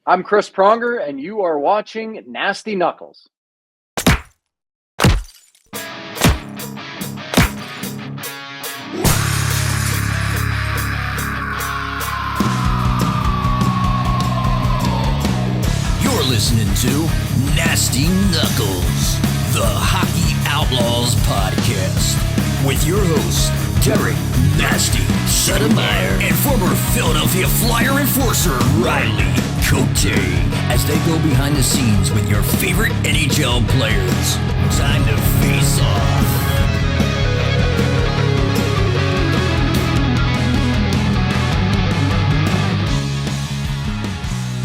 I'm Chris Pronger, and you are watching Nasty Knuckles. You're listening to Nasty Knuckles, the Hockey Outlaws podcast, with your hosts, Derek Nasty Sedemeyer and former Philadelphia Flyer enforcer Riley Cote, as they go behind the scenes with your favorite NHL players. Time to face off.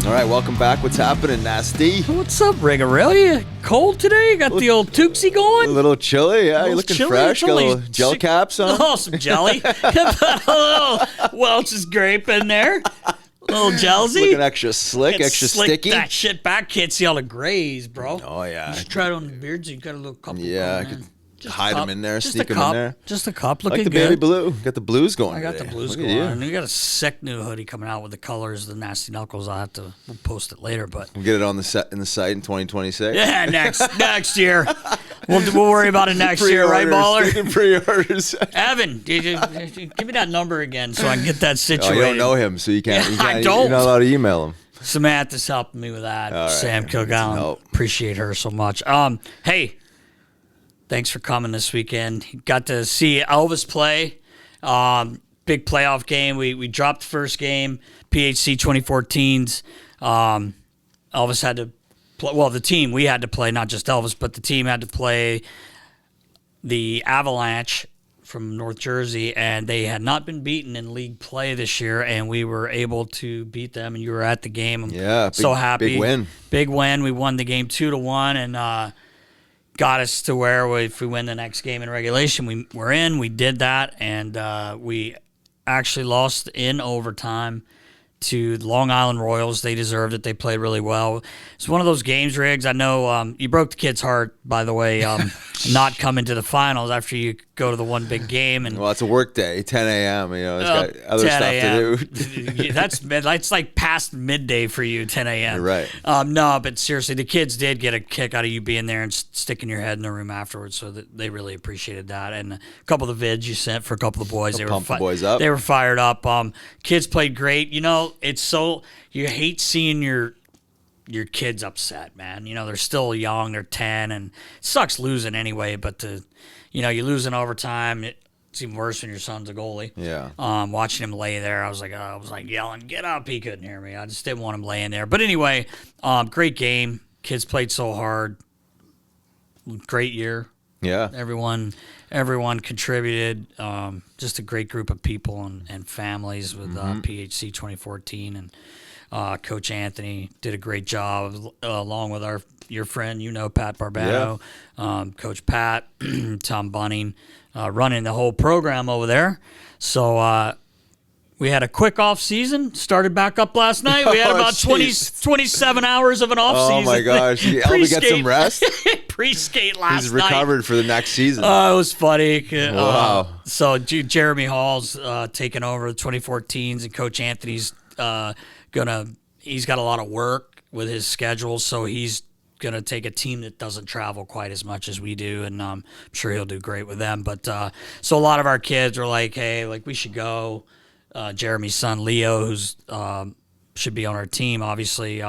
All right, welcome back. What's happening, Nasty? What's up, Rigarelli? Cold today? Got the old Tooksy going? A little chilly, yeah. You're looking chilly. fresh. Got a little gel caps on. Oh, some jelly. Put a little Welch's grape in there. A little gelsy. Looking extra slick, Can't extra slick sticky. that shit back. Can't see all the grays, bro. Oh, yeah. You should try it on the beards. You got a little couple. Yeah, I going, could Just hide a cup. them in there, Just sneak a them cup. in there. Just a cup looking Like the good. baby blue. Got the blues going. I got the today. blues Look at going you. on. We got a sick new hoodie coming out with the colors, the Nasty Knuckles. We'll post it later, but We'll get it on the site in 2026. yeah, next year. We'll worry about it next year, right, Baller? Taking pre-orders. Evan, give me that number again so I can get that Oh, situated. you don't know him, so you can't. I don't. You're not allowed to email him. Samantha's helping me with that. All right. Sam That's some Kilgallen. help. Appreciate her so much. Hey, thanks for coming this weekend. Got to see Elvis play. Big playoff game. We dropped the first game, PHC 2014's. Elvis had to play. Well, the team, we had to play, not just Elvis, but the team had to play the Avalanche from North Jersey, and they had not been beaten in league play this year, and we were able to beat them, and you were at the game. I'm so happy. Big win. Big win. We won the game 2-1, and got us to where if we win the next game in regulation, we're in. We did that, and we actually lost in overtime to the Long Island Royals. They deserved it. They played really well. It's one of those games, Riggs. I know you broke the kid's heart, by the way, not coming to the finals after you go to the one big game. And Well, it's a work day, 10 a.m. You know, it's got other 10 stuff to do. That's like past midday for you, 10 a.m. You're right. No, but seriously, the kids did get a kick out of you being there and sticking your head in the room afterwards, so that they really appreciated that. And a couple of the vids you sent for a couple of the boys, Pump the boys up. They were fired up. Kids played great. You know, it's so you hate seeing your kids upset, man. You know, they're still young, they're 10, and it sucks losing anyway, but you lose in overtime. It's even worse when your son's a goalie. Yeah. Watching him lay there, I was like yelling, "Get up!" He couldn't hear me. I just didn't want him laying there. But anyway, great game. Kids played so hard. Great year. Yeah. Everyone contributed. Just a great group of people and families with PHC 2014, and Coach Anthony did a great job along with your friend, Pat Barbado, Coach Pat, Tom Bunning, running the whole program over there. So we had a quick off season. Started back up last night. We had about 27 hours of an off season. Oh my gosh! Did Elby get some rest? Pre-skate last He's night. recovered for the next season. It was funny. Wow. So Jeremy Hall's taking over the 2014s, and Coach Anthony's he's got a lot of work with his schedule, so he's going to take a team that doesn't travel quite as much as we do, and I'm sure he'll do great with them. But so a lot of our kids were like, hey, we should go. Jeremy's son, Leo, who's should be on our team, obviously,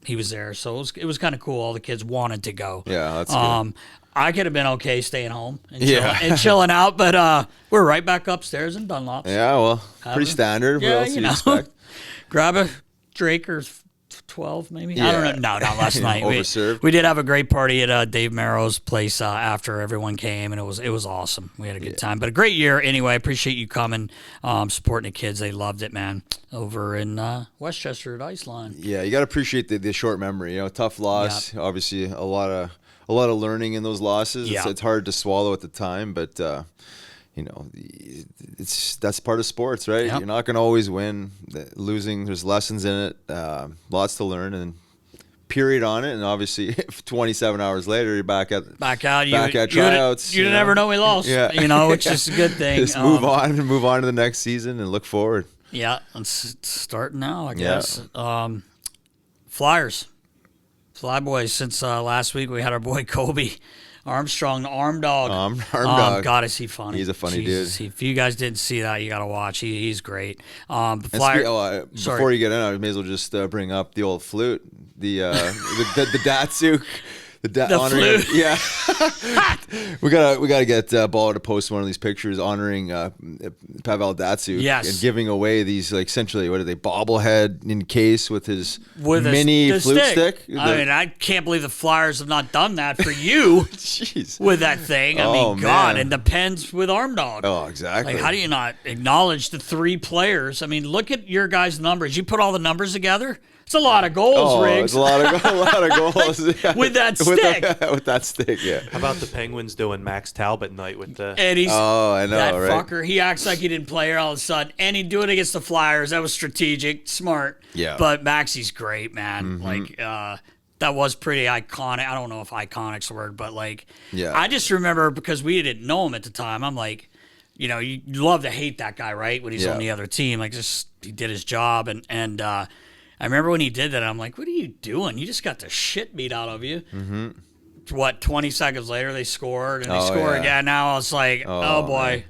he was there. So it was kind of cool. All the kids wanted to go. Yeah, that's good. I could have been okay staying home and chilling out, but we're right back upstairs in Dunlop's. Yeah, well, pretty standard. Yeah, What else do you expect? Grab a Drake or 12 maybe. Yeah. I don't know. No, not last night. Overserved. We did have a great party at Dave Merrow's place after everyone came, and it was awesome. We had a good time. But a great year anyway. I appreciate you coming, supporting the kids. They loved it, man. Over in Westchester at Iceland. Yeah, you got to appreciate the short memory. Tough loss. Yep. Obviously, a lot of learning in those losses. Yeah. It's hard to swallow at the time, but that's part of sports, right? Yep. You're not going to always win. Losing, there's lessons in it, lots to learn, and period on it. And obviously, 27 hours later, you're back at tryouts. You never know we lost. Yeah. Which is a good thing. Just move on to the next season and look forward. Yeah, let's start now, I guess. Flyers. Flyboys, since last week we had our boy Kobe Armstrong, Arm Dog. Arm Dog. God, is he funny. He's a funny dude. If you guys didn't see that, you got to watch. He's great. The Flyers. Before you get in, I may as well just bring up the old flute, the Datsyuk. Flute. Yeah, we gotta get Baller to post one of these pictures honoring Pavel Datsyuk. Yes. And giving away these, like, essentially, what are they, bobblehead in case with his mini flute stick. I mean, I can't believe the Flyers have not done that for you. Jeez. With that thing. I mean, God, and the pens with Arm Dog. Oh, exactly. Like, how do you not acknowledge the 3 players? I mean, look at your guys' numbers. You put all the numbers together. It's a lot of goals, Riggs. It's a lot of goals. Yeah. With that stick. With that stick, yeah. How about the Penguins doing Max Talbot night with the... And he's, I know, that right? fucker, he acts like he didn't play here all of a sudden. And he'd do it against the Flyers. That was strategic, smart. Yeah. But Maxie's great, man. Mm-hmm. Like, that was pretty iconic. I don't know if iconic's the word, but, like, yeah. I just remember, because we didn't know him at the time, I'm like, you know, you love to hate that guy, right? When he's on the other team. Like, just, he did his job. And I remember when he did that, I'm like, what are you doing? You just got the shit beat out of you. Mm-hmm. What, 20 seconds later they scored, and they scored. Yeah, now it's like, oh boy,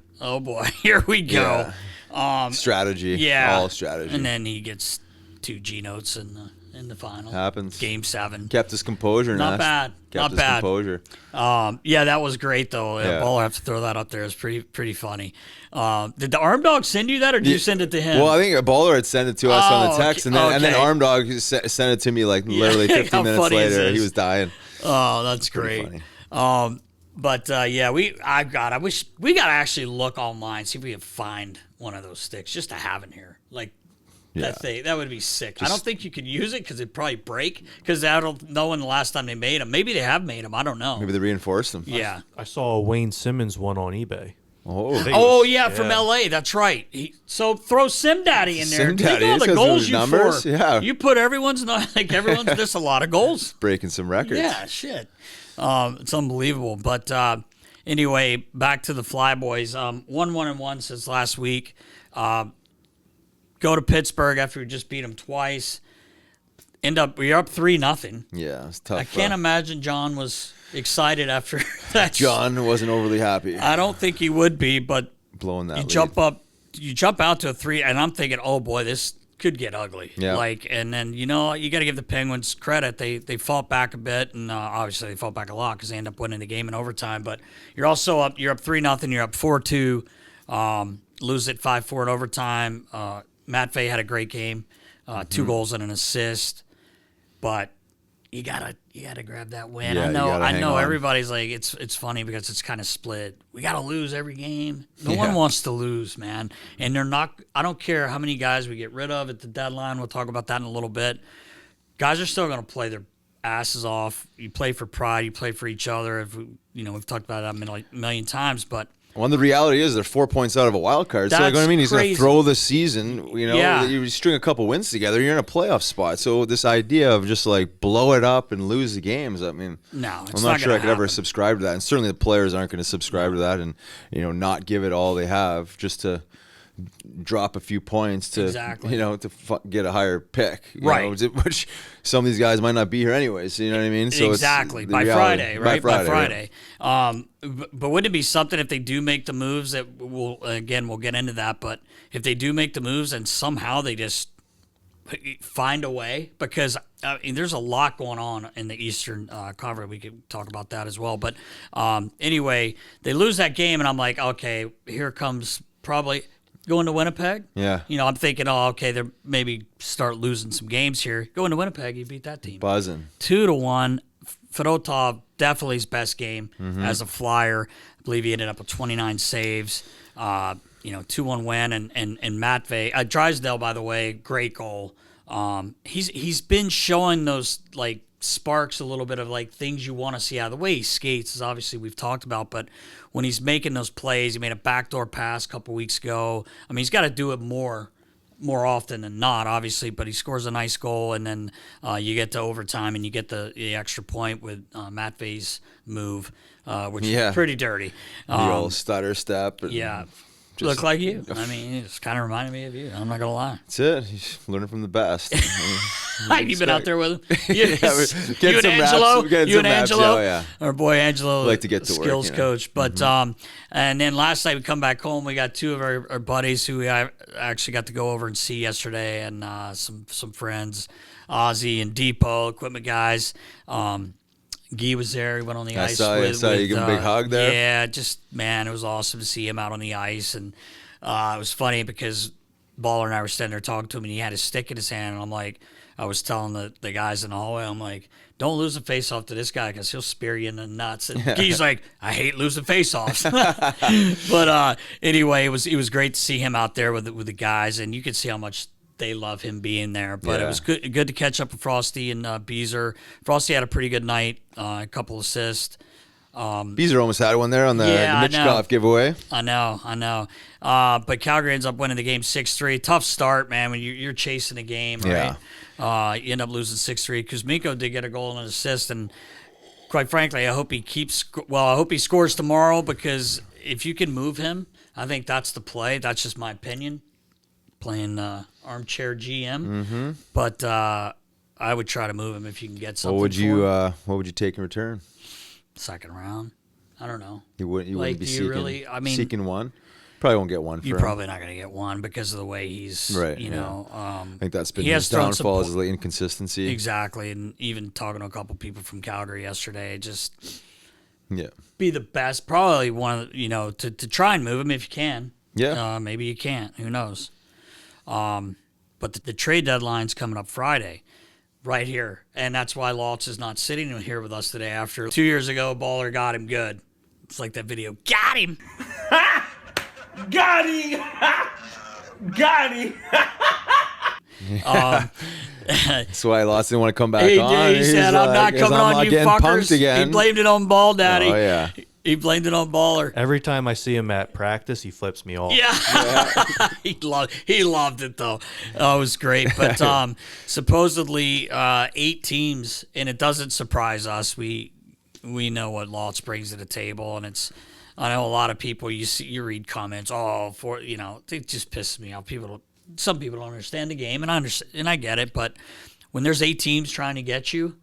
here we go. Yeah. Strategy. Yeah. All strategy. And then he gets 2 G-notes in the final. Happens. Game 7. Kept his composure. Not bad. Kept his composure. Yeah, that was great, though. Yeah. I'll have to throw that up there. It's pretty funny. Did the Arm Dog send you that, or did you send it to him? Well, I think a Baller had sent it to us on the text, and then Arm Dog sent it to me like literally 15 minutes later. He was dying. Oh, that's great. But yeah, I wish we got to actually look online, see if we can find one of those sticks just to have in here. Like, that would be sick. I don't think you could use it because it'd probably break, because I don't know when the last time they made them. Maybe they have made them. I don't know. Maybe they reinforced them. Yeah. I saw a Wayne Simmons one on eBay. From LA. That's right. So throw Sim Daddy in there. Sim Daddy. All the goals you numbers. for. Yeah. You put everyone's there's a lot of goals. Breaking some records. Yeah, shit. It's unbelievable. But anyway, back to the Flyboys. 1-1-1 since last week. Go to Pittsburgh after we just beat them twice. We're up 3-0. Yeah, it's tough. I can't imagine John was excited after that. John wasn't overly happy. I don't think he would be, but blowing that lead. You jump out to a 3, and I'm thinking, oh boy, this could get ugly. Yeah. And then, you got to give the Penguins credit. They fought back a bit, and obviously they fought back a lot because they end up winning the game in overtime. But you're also up. You're up 3-0. You're up 4-2. Lose it 5-4 in overtime. Matvei had a great game, 2 goals and an assist. But you gotta grab that win. Yeah, I know. On. Everybody's like, it's funny because it's kind of split. We gotta lose every game. No one wants to lose, man. And they're not. I don't care how many guys we get rid of at the deadline. We'll talk about that in a little bit. Guys are still gonna play their asses off. You play for pride. You play for each other. We've talked about that a million times, but. Well, the reality is they're 4 points out of a wild card. So, what I mean? He's going to throw the season. You string a couple wins together, you're in a playoff spot. So this idea of just like blow it up and lose the games, I mean, no, I'm not sure I could ever subscribe to that. And certainly the players aren't going to subscribe to that, and not give it all they have just to drop a few points to get a higher pick, right? Which some of these guys might not be here anyways. You know what I mean? So exactly, by Friday, right? By Friday. But wouldn't it be something if they do make the moves that we'll get into that, but if they do make the moves and somehow they just find a way, because there's a lot going on in the Eastern Conference. We could talk about that as well. But anyway, they lose that game, and I'm like, okay, here comes probably going to Winnipeg. Yeah. I'm thinking, they're maybe start losing some games here. Going to Winnipeg, you beat that team. Buzzing. 2-1. Fedotov, definitely his best game as a Flyer. I believe he ended up with 29 saves. 2-1 win, and Matvei Drysdale, by the way, great goal. He's been showing those like sparks a little bit of like things you want to see out of the way he skates, as obviously we've talked about, but when he's making those plays, he made a backdoor pass a couple weeks ago. I mean, he's got to do it more often than not, obviously, but he scores a nice goal, and then you get to overtime and you get the extra point with Matvei's move, which is pretty dirty. The old stutter step. Look like you. I mean, it's kind of reminded me of you. I'm not gonna lie. That's it. He's learning from the best. Have you been out there with him? You and Angelo? Yeah. Our boy Angelo, like to get to skills work, coach. But and then last night we come back home. We got two of our buddies who I actually got to go over and see yesterday, and some friends, Ozzy and Depot, equipment guys. Guy was there. He went on the ice. I saw you give him a big hug there. Yeah, it was awesome to see him out on the ice, and it was funny because Baller and I were standing there talking to him, and he had his stick in his hand, and I was telling the guys in the hallway, I'm like, don't lose a face-off to this guy because he'll spear you in the nuts. And he's like, I hate losing face-offs. But anyway, it was great to see him out there with the guys, and you could see how much they love him being there. But it was good to catch up with Frosty and Beezer. Frosty had a pretty good night, a couple assists. Beezer almost had one there on the Michkov giveaway. I know. But Calgary ends up winning the game 6-3. Tough start, man, when you're chasing the game, right? You end up losing 6-3. Kuzmenko did get a goal and an assist, and quite frankly, I hope he scores tomorrow, because if you can move him, I think that's the play. That's just my opinion, playing armchair GM. But I would try to move him if you can get something. What would you take in return? Second round. I don't know. You wouldn't be seeking one? Probably won't get one for him. You're probably not going to get one because of the way he's, right, I think that's been his downfall, is the inconsistency. Exactly. And even talking to a couple people from Calgary yesterday, just be the best. Probably one of to try and move him if you can. Yeah. Maybe you can't. Who knows? But the trade deadline's coming up Friday. Right here. And that's why Lawtz is not sitting here with us today after 2 years ago, Baller got him good. It's like that video. Got him! Got him! Got him! That's why Lawtz didn't want to come back on. He said, I'm not coming on, you fuckers. He blamed it on Ball Daddy. Oh, yeah. He blamed it on Baller. Every time I see him at practice, he flips me off. Yeah. he loved it, though. Oh, it was great. But supposedly 8 teams, and it doesn't surprise us. We know what Lawtz brings to the table, and I know a lot of people, you read comments, it just pisses me off. Some people don't understand the game, and I get it, but when there's 8 teams trying to get you,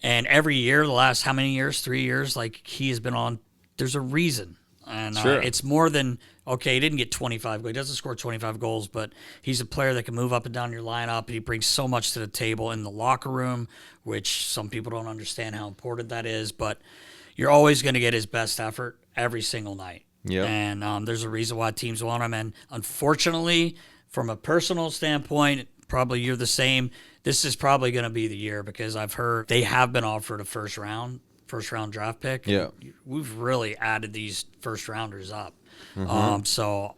and every year, the last how many years, 3 years, like he has been on, there's a reason. And it's more than, okay, he didn't get 25 goals. He doesn't score 25 goals, but he's a player that can move up and down your lineup, and he brings so much to the table in the locker room, which some people don't understand how important that is, but you're always going to get his best effort every single night. Yeah. And there's a reason why teams want him. And unfortunately, from a personal standpoint, probably you're the same. This is probably going to be the year, because I've heard they have been offered a first round draft pick. Yeah. We've really added these first rounders up. So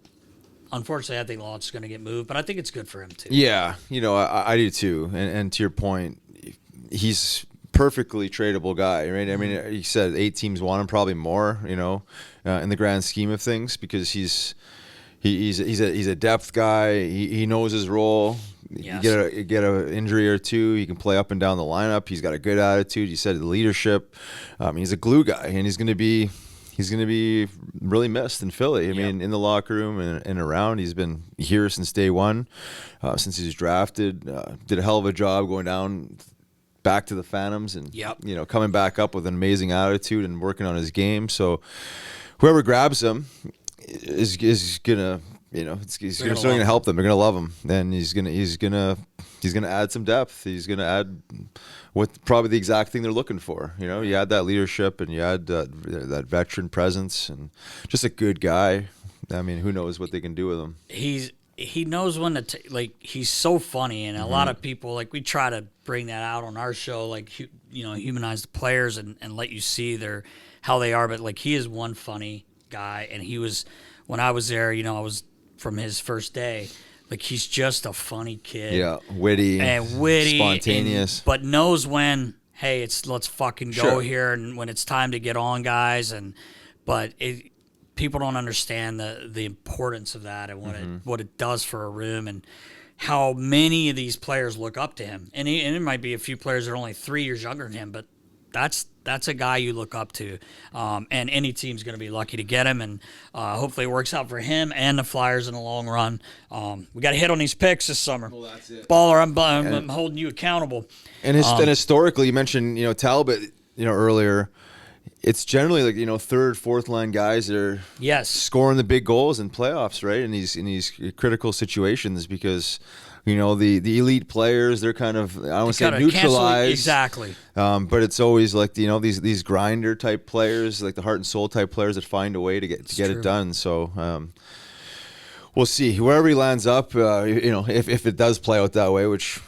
unfortunately, I think Lawrence is going to get moved, but I think it's good for him too. Yeah. I do too. And to your point, he's perfectly tradable guy, right? I mean, he said 8 teams want him, probably more, in the grand scheme of things, because he's a depth guy. He knows his role. Yes. You get an injury or two, he can play up and down the lineup. He's got a good attitude. You said the leadership. He's a glue guy, and he's going to be really missed in Philly. I mean, in the locker room and around. He's been here since day one, since he was drafted. Did a hell of a job going down back to the Phantoms and coming back up with an amazing attitude and working on his game. So whoever grabs him is gonna certainly help them. They're gonna love him, and he's gonna add some depth. He's gonna add what probably the exact thing they're looking for. You add that leadership, and you add that veteran presence, and just a good guy. I mean, who knows what they can do with him? He knows when to he's so funny, and a lot of people, we try to bring that out on our show, humanize the players and let you see how they are. But he is one funny guy, and he was, when I was there, I was from his first day. He's just a funny kid. Yeah, witty, spontaneous, but knows when, hey, let's fucking go here, and when it's time to get on, guys. People don't understand the importance of that and what it does for a room, and how many of these players look up to him. And it might be a few players that are only 3 years younger than him, but that's a guy you look up to, and any team's going to be lucky to get him, and hopefully it works out for him and the Flyers in the long run. We got to hit on these picks this summer. Well, that's it. Baller, I'm holding you accountable. And historically, you mentioned Talbot earlier. It's generally like third, fourth line guys that are scoring the big goals in playoffs, right? In these critical situations, because the elite players, they're kind of, I don't want to say neutralized. Exactly. But it's always like these grinder type players, like the heart and soul type players that find a way to get it done. So we'll see wherever he lands up. If it does play out that way, which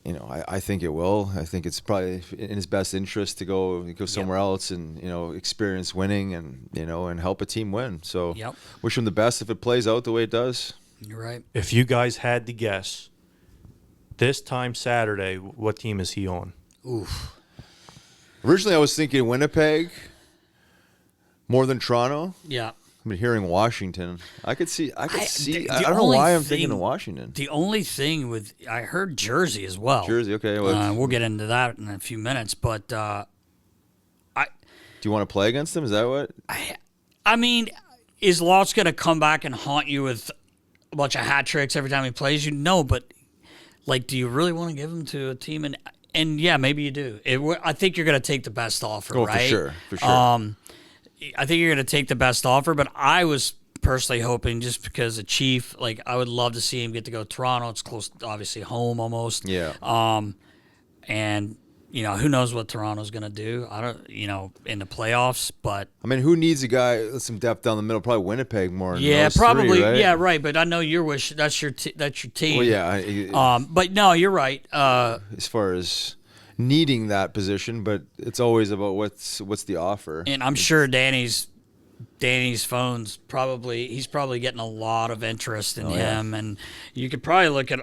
I think it will. I think it's probably in his best interest to go somewhere else and experience winning and help a team win. So wish him the best if it plays out the way it does. You're right. If you guys had to guess, this time Saturday, what team is he on? Oof. Originally, I was thinking Winnipeg more than Toronto. Yeah. I've been hearing Washington. I could see. I don't know why I'm thinking of Washington. The only thing I heard Jersey as well. Jersey, okay. Well, we'll get into that in a few minutes, but do you want to play against them? Is that what? I mean, is Lots going to come back and haunt you with a bunch of hat tricks every time he plays you? No, but do you really want to give him to a team? And yeah, maybe you do. I think you're going to take the best offer, right? For sure. I think you're going to take the best offer, but I was personally hoping, just because the Chief, I would love to see him get to go to Toronto. It's close, obviously home almost. Yeah. And who knows what Toronto's going to do? I don't, in the playoffs. But I mean, who needs a guy with some depth down the middle? Probably Winnipeg more. Yeah, than those probably. Three, right? Yeah, right. But I know your wish. That's your team. Well, yeah. But no, you're right. As far as needing that position, but it's always about what's the offer. And I'm sure Danny's phone's he's probably getting a lot of interest in him, and you could probably look at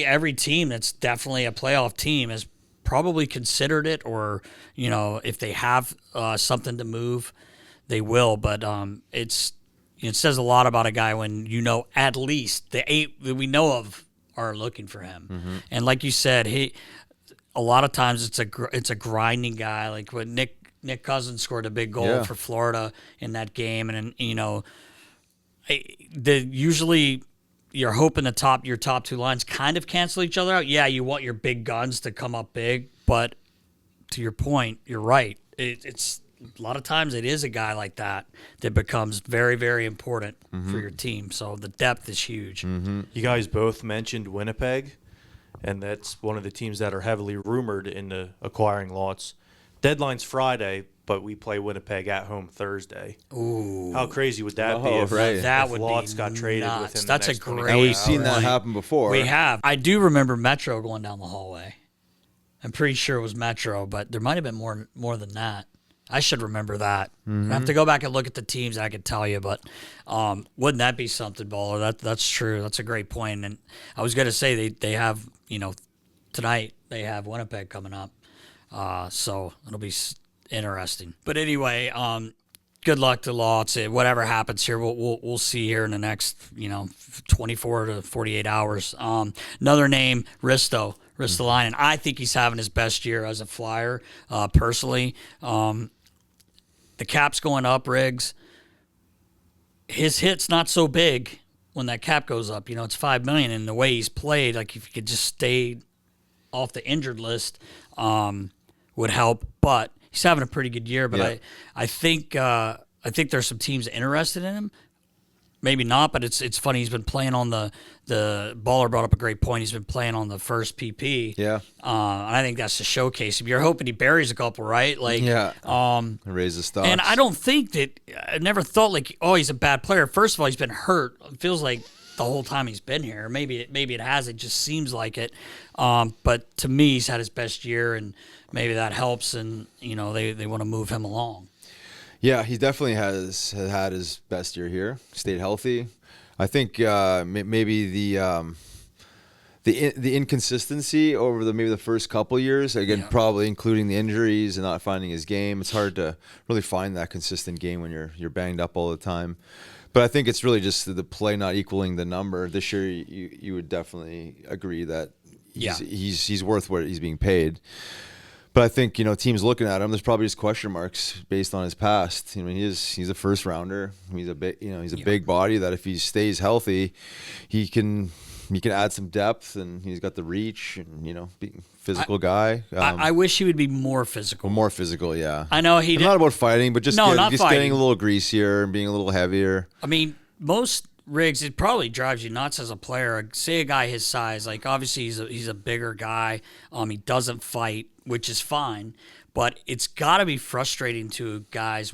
every team that's definitely a playoff team has probably considered it, or if they have something to move, they will. But it says a lot about a guy when at least the 8 that we know of are looking for him. Mm-hmm. And like you said, a lot of times it's a grinding guy. Like when Nick Cousins scored a big goal for Florida in that game, and usually you're hoping your top two lines kind of cancel each other out. Yeah, you want your big guns to come up big, but to your point, you're right. It's a lot of times it is a guy like that becomes very, very important for your team. So the depth is huge. Mm-hmm. You guys both mentioned Winnipeg, and that's one of the teams that are heavily rumored into acquiring Lots. Deadline's Friday, but we play Winnipeg at home Thursday. Ooh. How crazy would that be if Lots got traded within the next 24 hours? And we've seen that happen before. We have. I do remember Metro going down the hallway. I'm pretty sure it was Metro, but there might have been more than that. I should remember that. Mm-hmm. I have to go back and look at the teams. I could tell you, but wouldn't that be something, Baller? That's true. That's a great point. And I was going to say they have, tonight they have Winnipeg coming up, so it'll be interesting. But anyway, good luck to Lots. Whatever happens here, we'll see here in the next 24 to 48 hours. Another name, Risto. Ristolainen. I think he's having his best year as a Flyer, personally. The cap's going up, Riggs. His hit's not so big when that cap goes up. It's $5 million, and the way he's played, if he could just stay off the injured list, would help. But he's having a pretty good year. But I think there's some teams interested in him. Maybe not, but it's funny. He's been playing on the Baller brought up a great point. He's been playing on the first PP. Yeah. And I think that's to showcase him. You're hoping he buries a couple, right? Raise the stocks. And I don't think that I never thought he's a bad player. First of all, he's been hurt. It feels like the whole time he's been here. Maybe it has. It just seems like it. But to me, he's had his best year, and maybe that helps. And they want to move him along. Yeah, he definitely has had his best year here. Stayed healthy. I think maybe the inconsistency over the first couple years, again, probably including the injuries and not finding his game. It's hard to really find that consistent game when you're banged up all the time. But I think it's really just the play not equaling the number. This year, you would definitely agree that he's worth what he's being paid. But I think, teams looking at him, there's probably just question marks based on his past. He's a first rounder. He's a big, he's a big body that if he stays healthy, he can add some depth, and he's got the reach, and physical guy. I wish he would be more physical. More physical, yeah. I know he. Not about fighting, but just not just fighting. getting a little greasier and being a little heavier. I mean, most rigs, it probably drives you nuts as a player. Say a guy his size, like obviously he's a bigger guy. He doesn't fight, which is fine, but it's got to be frustrating to guys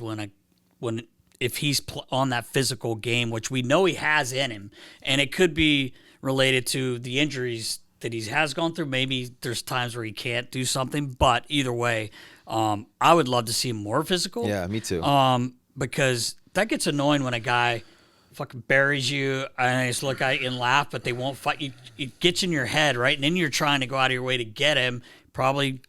if he's on that physical game, which we know he has in him, and it could be related to the injuries that he has gone through. Maybe there's times where he can't do something, but either way, I would love to see him more physical. Yeah, me too. Because that gets annoying when a guy fucking buries you and they just look at you and laugh, but they won't fight you. It gets in your head, right? And then you're trying to go out of your way to get him, probably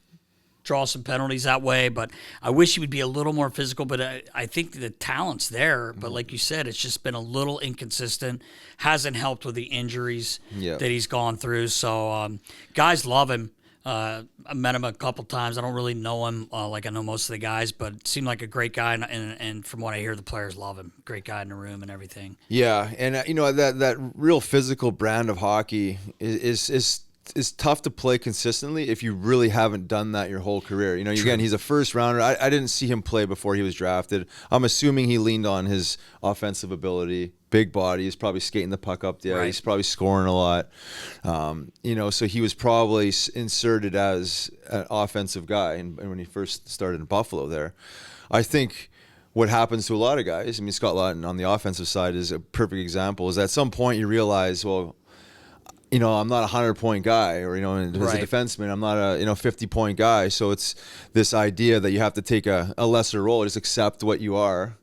draw some penalties that way. But I wish he would be a little more physical, but I think the talent's there. But like you said, it's just been a little inconsistent. Hasn't helped with the injuries that he's gone through. So guys love him. I met him a couple times. I don't really know him like I know most of the guys, but seemed like a great guy. And from what I hear, the players love him. Great guy in the room and everything. Yeah, and that real physical brand of hockey is tough to play consistently if you really haven't done that your whole career. Again, he's a first rounder. I didn't see him play before he was drafted. I'm assuming he leaned on his offensive ability. Big body. He's probably skating the puck up there. Right. He's probably scoring a lot. So he was probably inserted as an offensive guy. And when he first started in Buffalo there, I think what happens to a lot of guys, Scott Laughton on the offensive side is a perfect example, is at some point you realize, well, I'm not a 100-point guy, or, as a defenseman, I'm not a, 50-point guy. So it's this idea that you have to take a lesser role, just accept what you are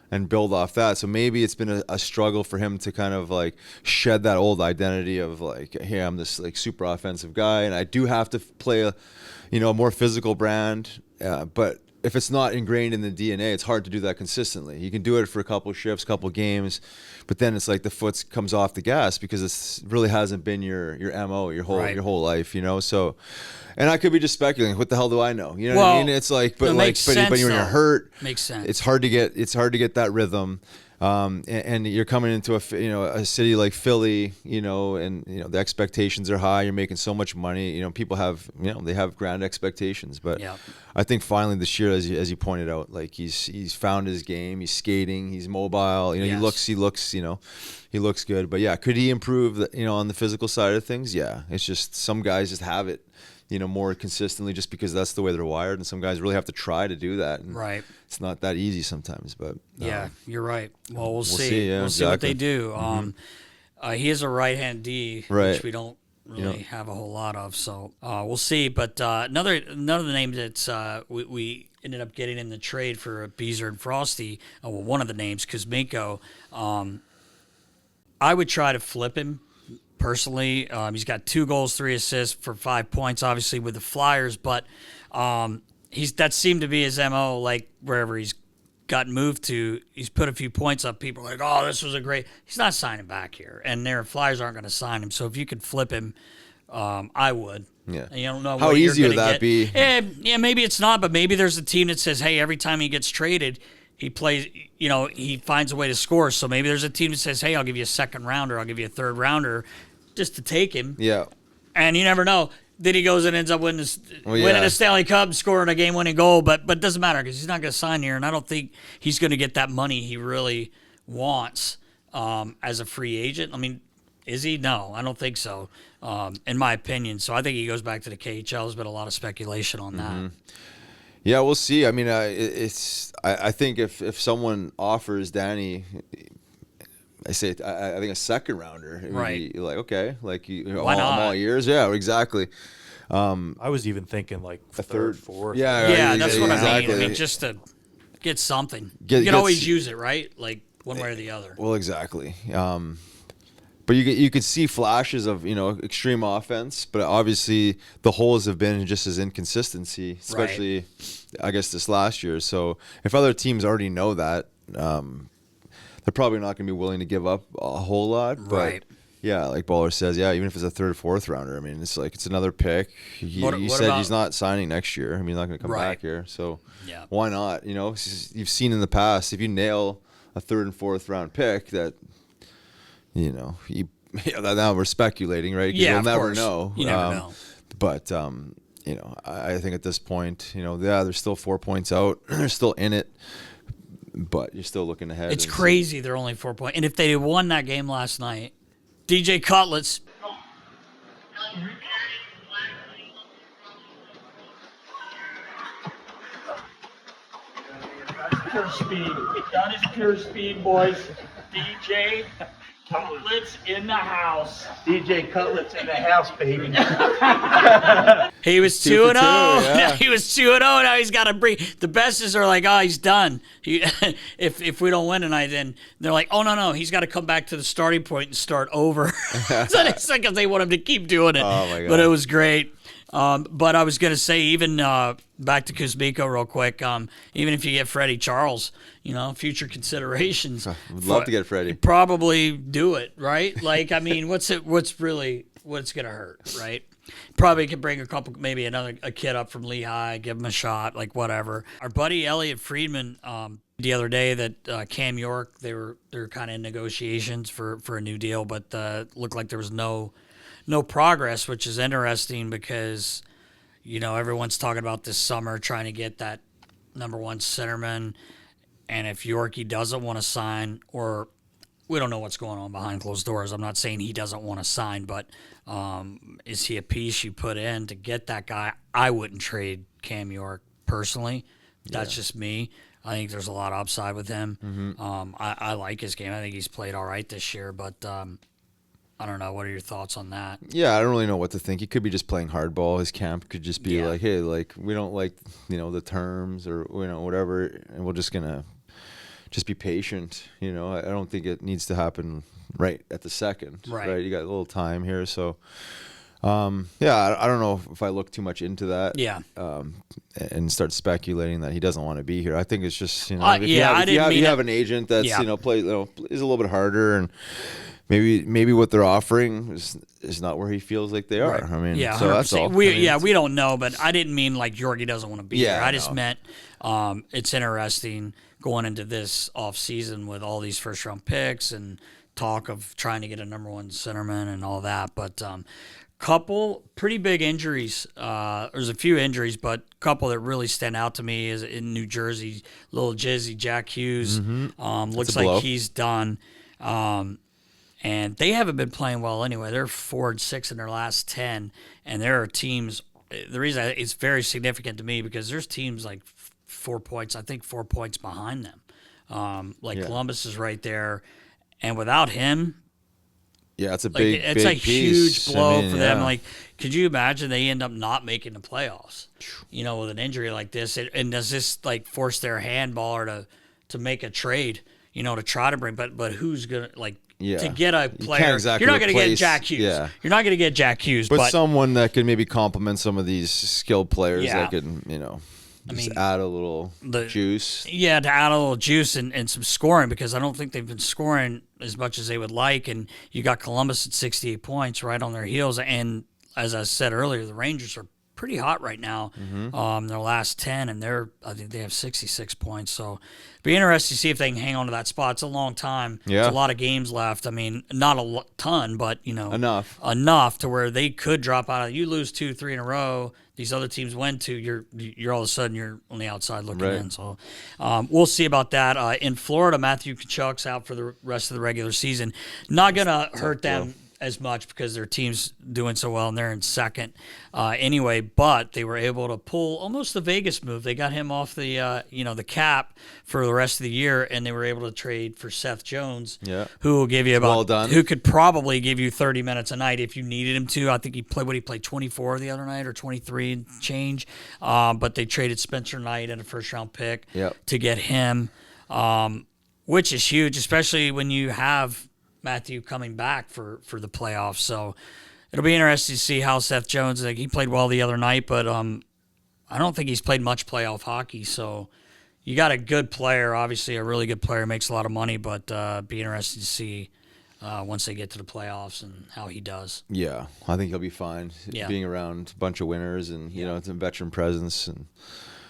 and build off that. So maybe it's been a struggle for him to kind of like shed that old identity of like, hey, I'm this like super offensive guy, and I do have to play a more physical brand. But if it's not ingrained in the DNA, it's hard to do that consistently. You can do it for a couple shifts, couple games, but then it's like the foot comes off the gas because it really hasn't been your MO your whole life, So, and I could be just speculating. What the hell do I know? You know what I mean? It's like, but when you're hurt, makes sense. It's hard to get that rhythm. And you're coming into a city like Philly, and the expectations are high. You're making so much money. People have they have grand expectations. But I think finally this year, as you pointed out, like he's found his game. He's skating. He's mobile. He looks good. But yeah, could he improve? On the physical side of things? Yeah, it's just some guys just have it. More consistently just because that's the way they're wired, and some guys really have to try to do that. And it's not that easy sometimes, but yeah, you're right. Well, we'll see. Yeah, we'll see what they do. He is a right-hand D, which we don't really have a whole lot of, so we'll see. But another name that's we ended up getting in the trade for Beezer and Frosty. One of the names, Kuzmenko. I would try to flip him. Personally, he's got 2 goals, 3 assists for 5 points, obviously with the Flyers, but that seemed to be his MO. Like wherever he's gotten moved to, he's put a few points up. People are like, "Oh, this was a great." He's not signing back here, and their Flyers aren't going to sign him. So if you could flip him, I would. Yeah. And you don't know how easy would that be. Yeah, maybe it's not, but maybe there's a team that says, "Hey, every time he gets traded, he plays. He finds a way to score." So maybe there's a team that says, "Hey, I'll give you a second rounder. I'll give you a third rounder." Just to take him. Yeah. And you never know. Then he goes and ends up winning a Stanley Cup and scoring a game-winning goal. But it doesn't matter because he's not going to sign here, and I don't think he's going to get that money he really wants as a free agent. I mean, is he? No, I don't think so, in my opinion. So I think he goes back to the KHL. There's been a lot of speculation on that. Yeah, we'll see. I mean, I think if someone offers Danny – I think a second rounder. It would be like, okay, like why not? All years. Yeah, exactly. I was even thinking like a third, fourth. Yeah, that's what I mean. I mean, just to get something. You can always use it, right? Like one way or the other. Well, exactly. But you could see flashes of extreme offense, but obviously the holes have been just as inconsistency, especially I guess this last year. So if other teams already know that. They're probably not going to be willing to give up a whole lot, but Yeah, like Baller says, yeah, even if it's a third, fourth rounder, I mean, it's like it's another pick. He What said about- he's not signing next year. I mean, he's not going to come Right. back here. So Yeah. why not? You know, you've seen in the past, if you nail a third and fourth round pick, that, you know, now we're speculating, right? 'Cause Yeah, you'll of never course. know. You never know. But, you know, I think at this point, you know, yeah, there's still 4 points out. They're still in it. But you're still looking ahead. It's crazy they're only 4 points. And if they had won that game last night, DJ Cutlets. Pure speed. That is pure speed, boys. DJ Cutlets in the house. DJ Cutlets in the house, baby. He was 2-0. 2 for 2, yeah. He was 2-0. Now he's got to breathe. The bestest are like, oh, he's done. If we don't win tonight, then they're like, oh, no. He's got to come back to the starting point and start over. So it's like they want him to keep doing it. Oh, my God. But it was great. But I was going to say, even back to Kuzmenko real quick, even if you get Freddie Charles, you know, future considerations. Would love to get Freddie. Probably do it, right? Like, I mean, what's going to hurt, right? Probably could bring maybe a kid up from Lehigh, give him a shot, like whatever. Our buddy Elliot Friedman, the other day that Cam York, they were kind of in negotiations for a new deal, but looked like there was no progress, which is interesting because, you know, everyone's talking about this summer trying to get that number one centerman. And if Yorkie doesn't want to sign, or we don't know what's going on behind closed doors. I'm not saying he doesn't want to sign, but is he a piece you put in to get that guy? I wouldn't trade Cam York personally. That's just me. I think there's a lot of upside with him. Mm-hmm. I like his game. I think he's played all right this year, but I don't know. What are your thoughts on that? Yeah, I don't really know what to think. He could be just playing hardball. His camp could just be like, hey, like, we don't like, you know, the terms or, you know, whatever, and we're just going to just be patient. You know, I don't think it needs to happen right at the second. Right. You got a little time here. So, yeah, I don't know if I look too much into that. Yeah. And start speculating that he doesn't want to be here. I think it's just, you know, if yeah, you have an agent that's, you know, is a little bit harder, and maybe what they're offering is not where he feels like they are. Right. I mean, yeah, so that's 100%. all. We don't know, but I didn't mean like Yorkie doesn't want to be here. I just no. meant it's interesting going into this off season with all these first round picks and talk of trying to get a number one centerman and all that. But couple pretty big injuries. There's a few injuries, but a couple that really stand out to me is in New Jersey. Little Jizzy, Jack Hughes, looks like he's done. And they haven't been playing well anyway. They're 4-6 in their last 10, and there are teams. The reason it's very significant to me because there's teams like 4 points. I think 4 points behind them. Columbus is right there, and without him, it's a like, big. It's big a piece. huge blow for them. Yeah. Like, could you imagine they end up not making the playoffs? You know, with an injury like this, and does this like force their handballer to make a trade? You know, to try to bring, but who's gonna like? Yeah. To get a player, can't exactly you're not going to get replace- Jack Hughes. yeah. You're not going to get Jack Hughes, but but someone that could maybe complement some of these skilled players Yeah. that could, you know, just add a little juice. Yeah, to add a little juice and some scoring because I don't think they've been scoring as much as they would like. And you got Columbus at 68 points right on their heels. And as I said earlier, the Rangers are pretty hot right now. Their last 10, and I think they have 66 points. So be interesting to see if they can hang on to that spot. It's a long time. Yeah. It's a lot of games left. I mean, not a ton, but you know, enough to where they could drop out. You lose 2-3 in a row. These other teams win 2. You're all of a sudden you're on the outside looking in. So we'll see about that. In Florida, Matthew Tkachuk's out for the rest of the regular season. Not gonna hurt them as much because their team's doing so well and they're in second anyway, but they were able to pull almost the Vegas move. They got him off the the cap for the rest of the year, and they were able to trade for Seth Jones, who will give you who could probably give you 30 minutes a night if you needed him to. I think he played 24 the other night or 23 and change, but they traded Spencer Knight and a first round pick to get him, which is huge, especially when you have Matthew coming back for the playoffs. So it'll be interesting to see how Seth Jones, he played well the other night, but I don't think he's played much playoff hockey. So you got a good player, obviously a really good player, makes a lot of money, but be interested to see once they get to the playoffs and how he does. Yeah, I think he'll be fine. Yeah. Being around a bunch of winners and it's a veteran presence and.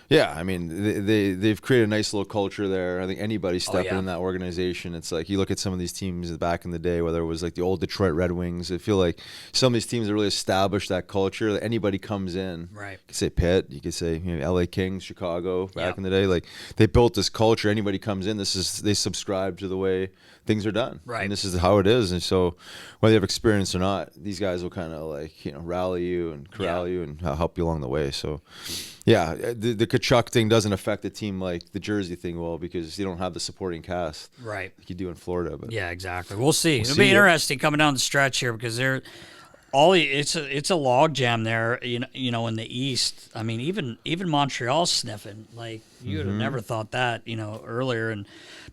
Yeah, I mean, they've created a nice little culture there. I think anybody stepping in that organization, it's like you look at some of these teams back in the day, whether it was like the old Detroit Red Wings. I feel like some of these teams have really established that culture. That anybody comes in, right? You could say Pitt, you could say LA Kings, Chicago, back in the day. Like they built this culture. Anybody comes in, they subscribe to the way things are done, right? And this is how it is. And so, whether you have experience or not, these guys will kind of like rally you and corral you and help you along the way. So. Yeah, the Tkachuk thing doesn't affect a team like the Jersey thing will because you don't have the supporting cast, right? Like you do in Florida. But yeah, exactly. We'll see. It'll be interesting coming down the stretch here because it's a log jam there. You know, in the East. I mean, even Montreal's sniffing. Like you would have never thought that. Earlier in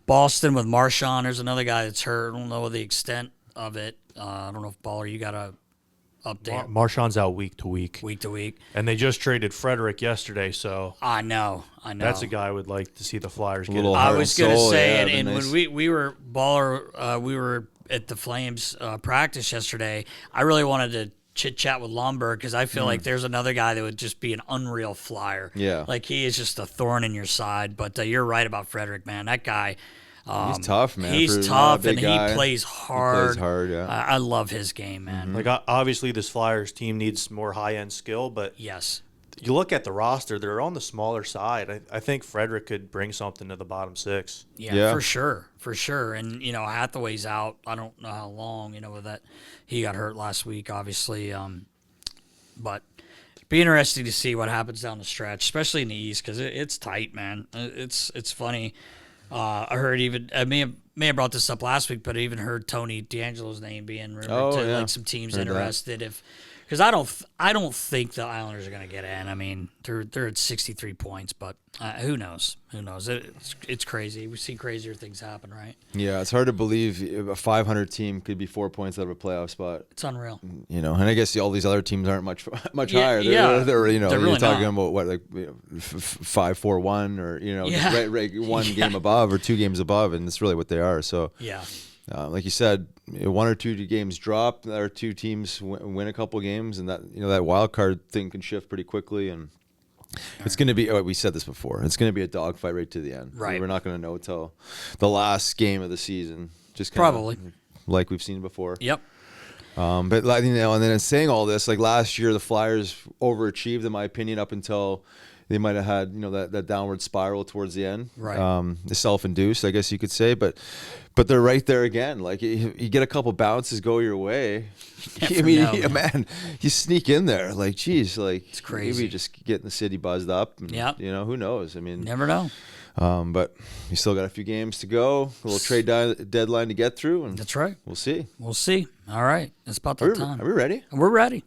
Boston with Marchand, there's another guy that's hurt. I don't know the extent of it. I don't know if Baller, you got a update. Marchand's out week to week. And they just traded Frederick yesterday, so I know. That's a guy I would like to see the Flyers get. I was going to say, and nice. When we were Baller, we were at the Flames practice yesterday, I really wanted to chit-chat with Lomberg because I feel like there's another guy that would just be an unreal Flyer. Yeah. Like he is just a thorn in your side, but you're right about Frederick, man. That guy... he's tough, man. He's tough, and guy. he plays hard. He plays hard, yeah. I love his game, man. Like, obviously, this Flyers team needs more high-end skill, but yes, you look at the roster, they're on the smaller side. I think Frederick could bring something to the bottom six. Yeah, for sure. And, Hathaway's out. I don't know how long, with that. He got hurt last week, obviously. But be interesting to see what happens down the stretch, especially in the East, because it's tight, man. It's funny. I heard I may have brought this up last week, but I even heard Tony D'Angelo's name being rumored to like some teams interested because I don't think the Islanders are going to get in. I mean, they're at 63 points, but who knows? It's crazy. We see crazier things happen, right? Yeah, it's hard to believe a 500 team could be 4 points out of a playoff spot. It's unreal. And I guess all these other teams aren't much higher. They're really you're talking not. about what 5-4-1 or just one game above or 2 games above, and it's really what they are. So yeah. Like you said, 1 or 2 games drop, or 2 teams win a couple games, and that wild card thing can shift pretty quickly. And it's going to be. We said this before. It's going to be a dogfight right to the end. Right. We're not going to know till the last game of the season. Just probably like we've seen before. Yep. But and then in saying all this, like last year, the Flyers overachieved, in my opinion, up until they might have had that downward spiral towards the end. Right. Self-induced, I guess you could say, but they're right there again. Like you get a couple bounces go your way. Man, you sneak in there. Like, geez, like it's crazy. Maybe just getting the city buzzed up. And, who knows? I mean, never know. But you still got a few games to go. A little trade deadline to get through, and that's right. We'll see. All right, it's about that time. Are we ready? We're ready.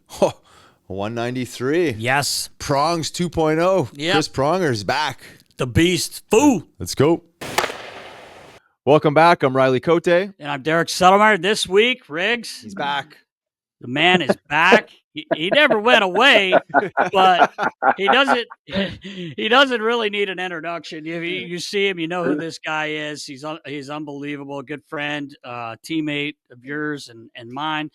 193. Yes. Prongs 2.0. Yep. Chris Pronger's back. The Beast. Foo. Let's go. Welcome back. I'm Riley Cote. And I'm Derek Settlemeyer. This week, Riggs. He's back. The man is back. He never went away, but he doesn't really need an introduction. You see him, you know who this guy is. He's unbelievable. Good friend, teammate of yours and mine.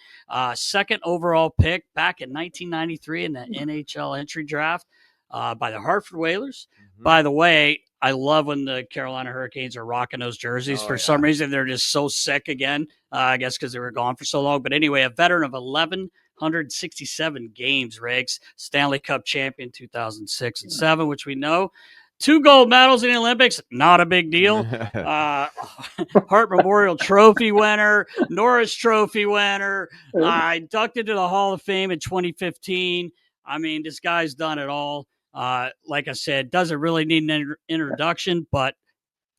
Second overall pick back in 1993 in the NHL entry draft by the Hartford Whalers. Mm-hmm. By the way, I love when the Carolina Hurricanes are rocking those jerseys. For some reason, they're just so sick again. I guess because they were gone for so long. But anyway, a veteran of 1,167 games, Riggs. Stanley Cup champion 2006 and 7, which we know. 2 gold medals in the Olympics, not a big deal. Hart Memorial Trophy winner, Norris Trophy winner. Inducted to the Hall of Fame in 2015. I mean, this guy's done it all. Like I said, doesn't really need an introduction, but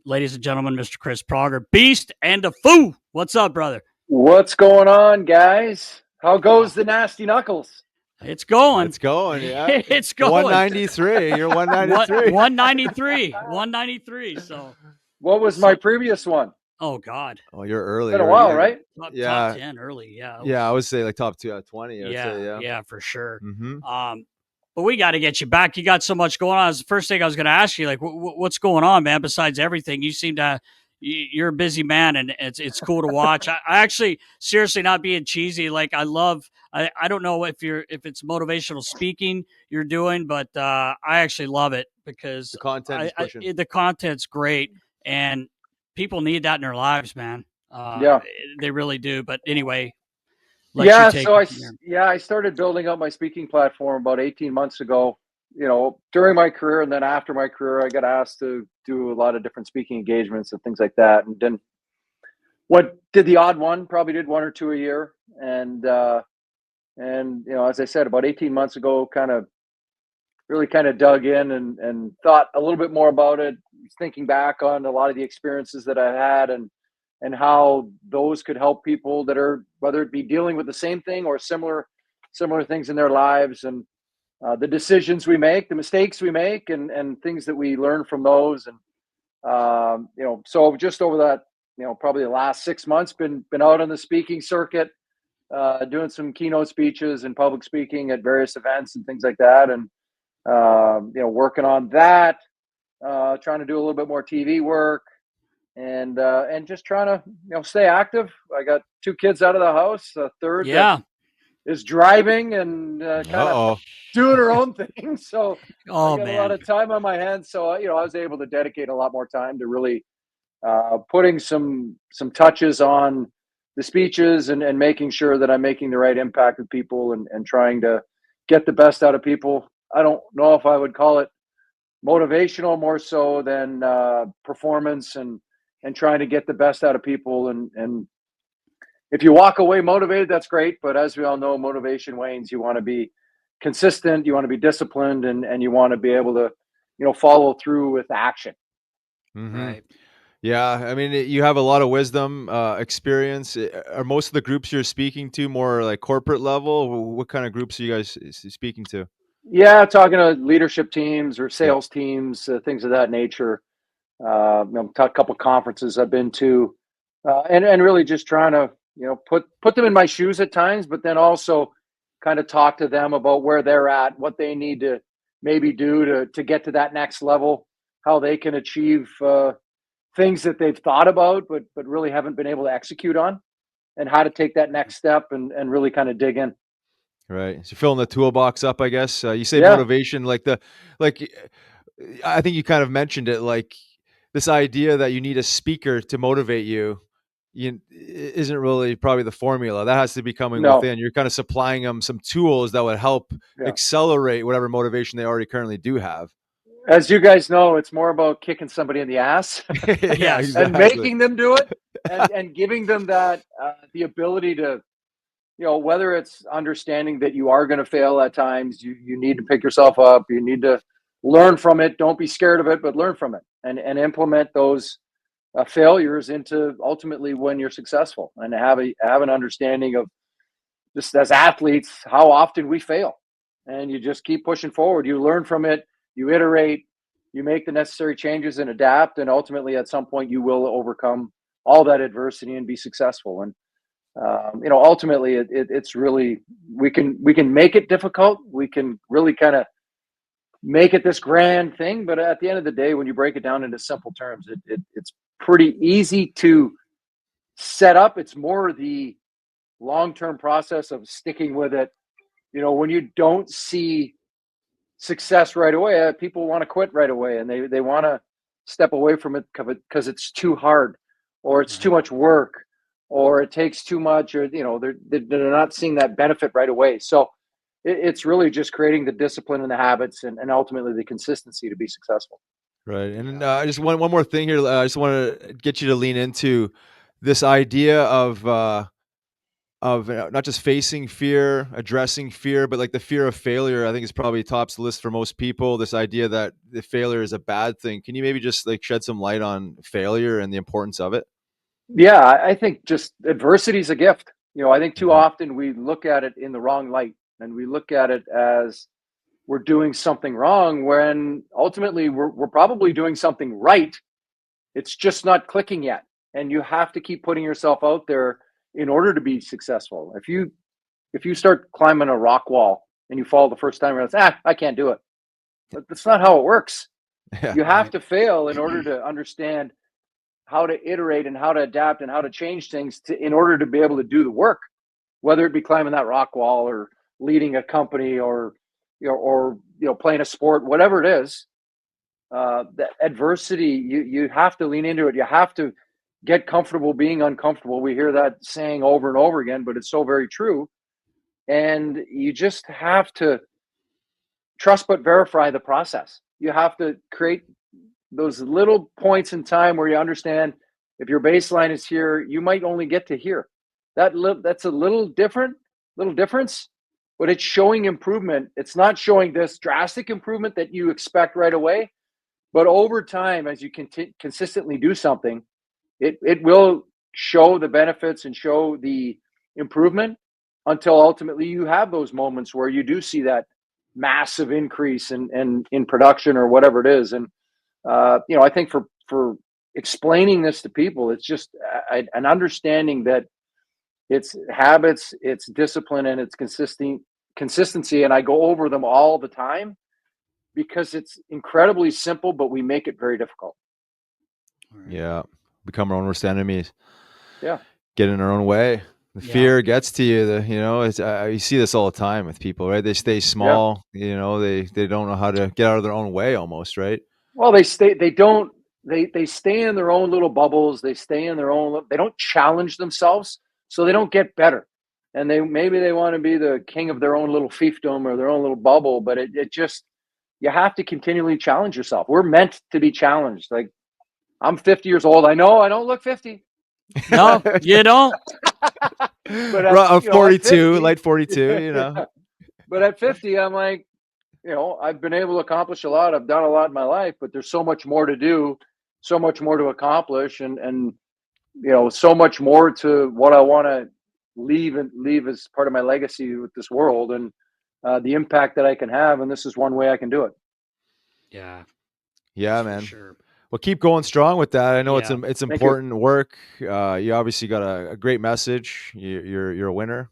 ladies and gentlemen, Mr. Chris Pronger, Beast and a Foo. What's up, brother? What's going on, guys? How goes the Nasty Knuckles? It's going. It's going, yeah. It's going. 193. You're 193. 193. So, what was my previous one? Oh, God. Oh, you're early. It's been a while, right? Top 10 early, yeah. Yeah, I would say like top 2 out of 20. Yeah, for sure. Mm-hmm. But we got to get you back. You got so much going on. That's the first thing I was going to ask you. Like, what's going on, man? Besides everything, you seem to you're a busy man, and it's cool to watch. I actually, seriously, not being cheesy, like I don't know if it's motivational speaking you're doing, but I actually love it because The content is pushing. the content's great, and people need that in their lives, man. Yeah. They really do. But anyway, I started building up my speaking platform about 18 months ago. During my career, and then after my career, I got asked to do a lot of different speaking engagements and things like that. And then did the odd one, probably did one or two a year. And as I said, about 18 months ago, really dug in and thought a little bit more about it, thinking back on a lot of the experiences that I had and how those could help people that are, whether it be dealing with the same thing or similar things in their lives, and the decisions we make, the mistakes we make, and things that we learn from those. And so just over that, probably the last 6 months, been out on the speaking circuit, doing some keynote speeches and public speaking at various events and things like that, and working on that, trying to do a little bit more TV work, and just trying to stay active. I got 2 kids out of the house, a third that is driving and doing her own thing. So I got a lot of time on my hands. So I was able to dedicate a lot more time to really putting some touches on the speeches and making sure that I'm making the right impact with people and trying to get the best out of people. I don't know if I would call it motivational, more so than performance, and trying to get the best out of people. And if you walk away motivated, that's great. But as we all know, motivation wanes. You want to be consistent, you want to be disciplined, and you want to be able to, follow through with action. Mm-hmm. Right. Yeah. I mean, you have a lot of wisdom, experience. Are most of the groups you're speaking to more like corporate level? What kind of groups are you guys speaking to? Yeah, talking to leadership teams or sales teams, things of that nature. A couple conferences I've been to, and really just trying to put them in my shoes at times, but then also kind of talk to them about where they're at, what they need to maybe do to get to that next level, how they can achieve things that they've thought about but really haven't been able to execute on, and how to take that next step and really kind of dig in. Right. So filling the toolbox up, I guess. You say motivation, I think you kind of mentioned it, like this idea that you need a speaker to motivate you isn't really probably the formula. That has to be coming within. You're kind of supplying them some tools that would help accelerate whatever motivation they already currently do have. As you guys know, it's more about kicking somebody in the ass exactly. and making them do it, and giving them that the ability to, whether it's understanding that you are going to fail at times, you need to pick yourself up. You need to learn from it. Don't be scared of it, but learn from it and implement those failures into ultimately when you're successful, and have an understanding of, just as athletes, how often we fail, and you just keep pushing forward. You learn from it, you iterate, you make the necessary changes and adapt, and ultimately at some point you will overcome all that adversity and be successful. And ultimately it's really, we can make it difficult. We can really kind of make it this grand thing, but at the end of the day, when you break it down into simple terms, it's pretty easy to set up. It's more the long-term process of sticking with it. When you don't see success right away, people want to quit right away, and they want to step away from it because it's too hard, or it's too much work, or it takes too much, or they're not seeing that benefit right away. So it's really just creating the discipline and the habits, and ultimately the consistency to be successful. Right. And just one more thing here. I just want to get you to lean into this idea of not just facing fear, addressing fear, but like the fear of failure. I think is probably tops the list for most people. This idea that the failure is a bad thing. Can you maybe just like shed some light on failure and the importance of it? Yeah, I think just adversity is a gift. I think too often we look at it in the wrong light, and we look at it as we're doing something wrong, when ultimately we're probably doing something right. It's just not clicking yet. And you have to keep putting yourself out there in order to be successful. If you start climbing a rock wall and you fall the first time, I can't do it. But that's not how it works. You have to fail in order to understand how to iterate and how to adapt and how to change things in order to be able to do the work, whether it be climbing that rock wall or leading a company or playing a sport, whatever it is. The adversity, you have to lean into it. You have to get comfortable being uncomfortable. We hear that saying over and over again, but it's so very true. And you just have to trust but verify the process. You have to create those little points in time where you understand if your baseline is here, you might only get to here. That's a little difference, but it's showing improvement. It's not showing this drastic improvement that you expect right away, but over time, as you consistently do something, it will show the benefits and show the improvement until ultimately you have those moments where you do see that massive increase in production or whatever it is. And, I think for explaining this to people, it's just an understanding that it's habits, it's discipline, and it's consistency. And I go over them all the time because it's incredibly simple, but we make it very difficult. Yeah. Become our own worst enemies. Yeah. Get in our own way. The fear gets to you. It's you see this all the time with people, right? They stay small. Yeah. They don't know how to get out of their own way almost, right? Well, they stay in their own little bubbles. They stay in their own, they don't challenge themselves, so they don't get better. And maybe they want to be the king of their own little fiefdom or their own little bubble, but it just, you have to continually challenge yourself. We're meant to be challenged. Like, I'm 50 years old. I know I don't look 50. No, you don't. But I'm 42, 50, late 42, But at 50, I'm like, I've been able to accomplish a lot. I've done a lot in my life, but there's so much more to do, so much more to accomplish, and so much more to what I want to leave as part of my legacy with this world, and the impact that I can have. And this is one way I can do it. Yeah, man. Sure. Well, keep going strong with that. I know it's important work. You obviously got a great message. You're a winner,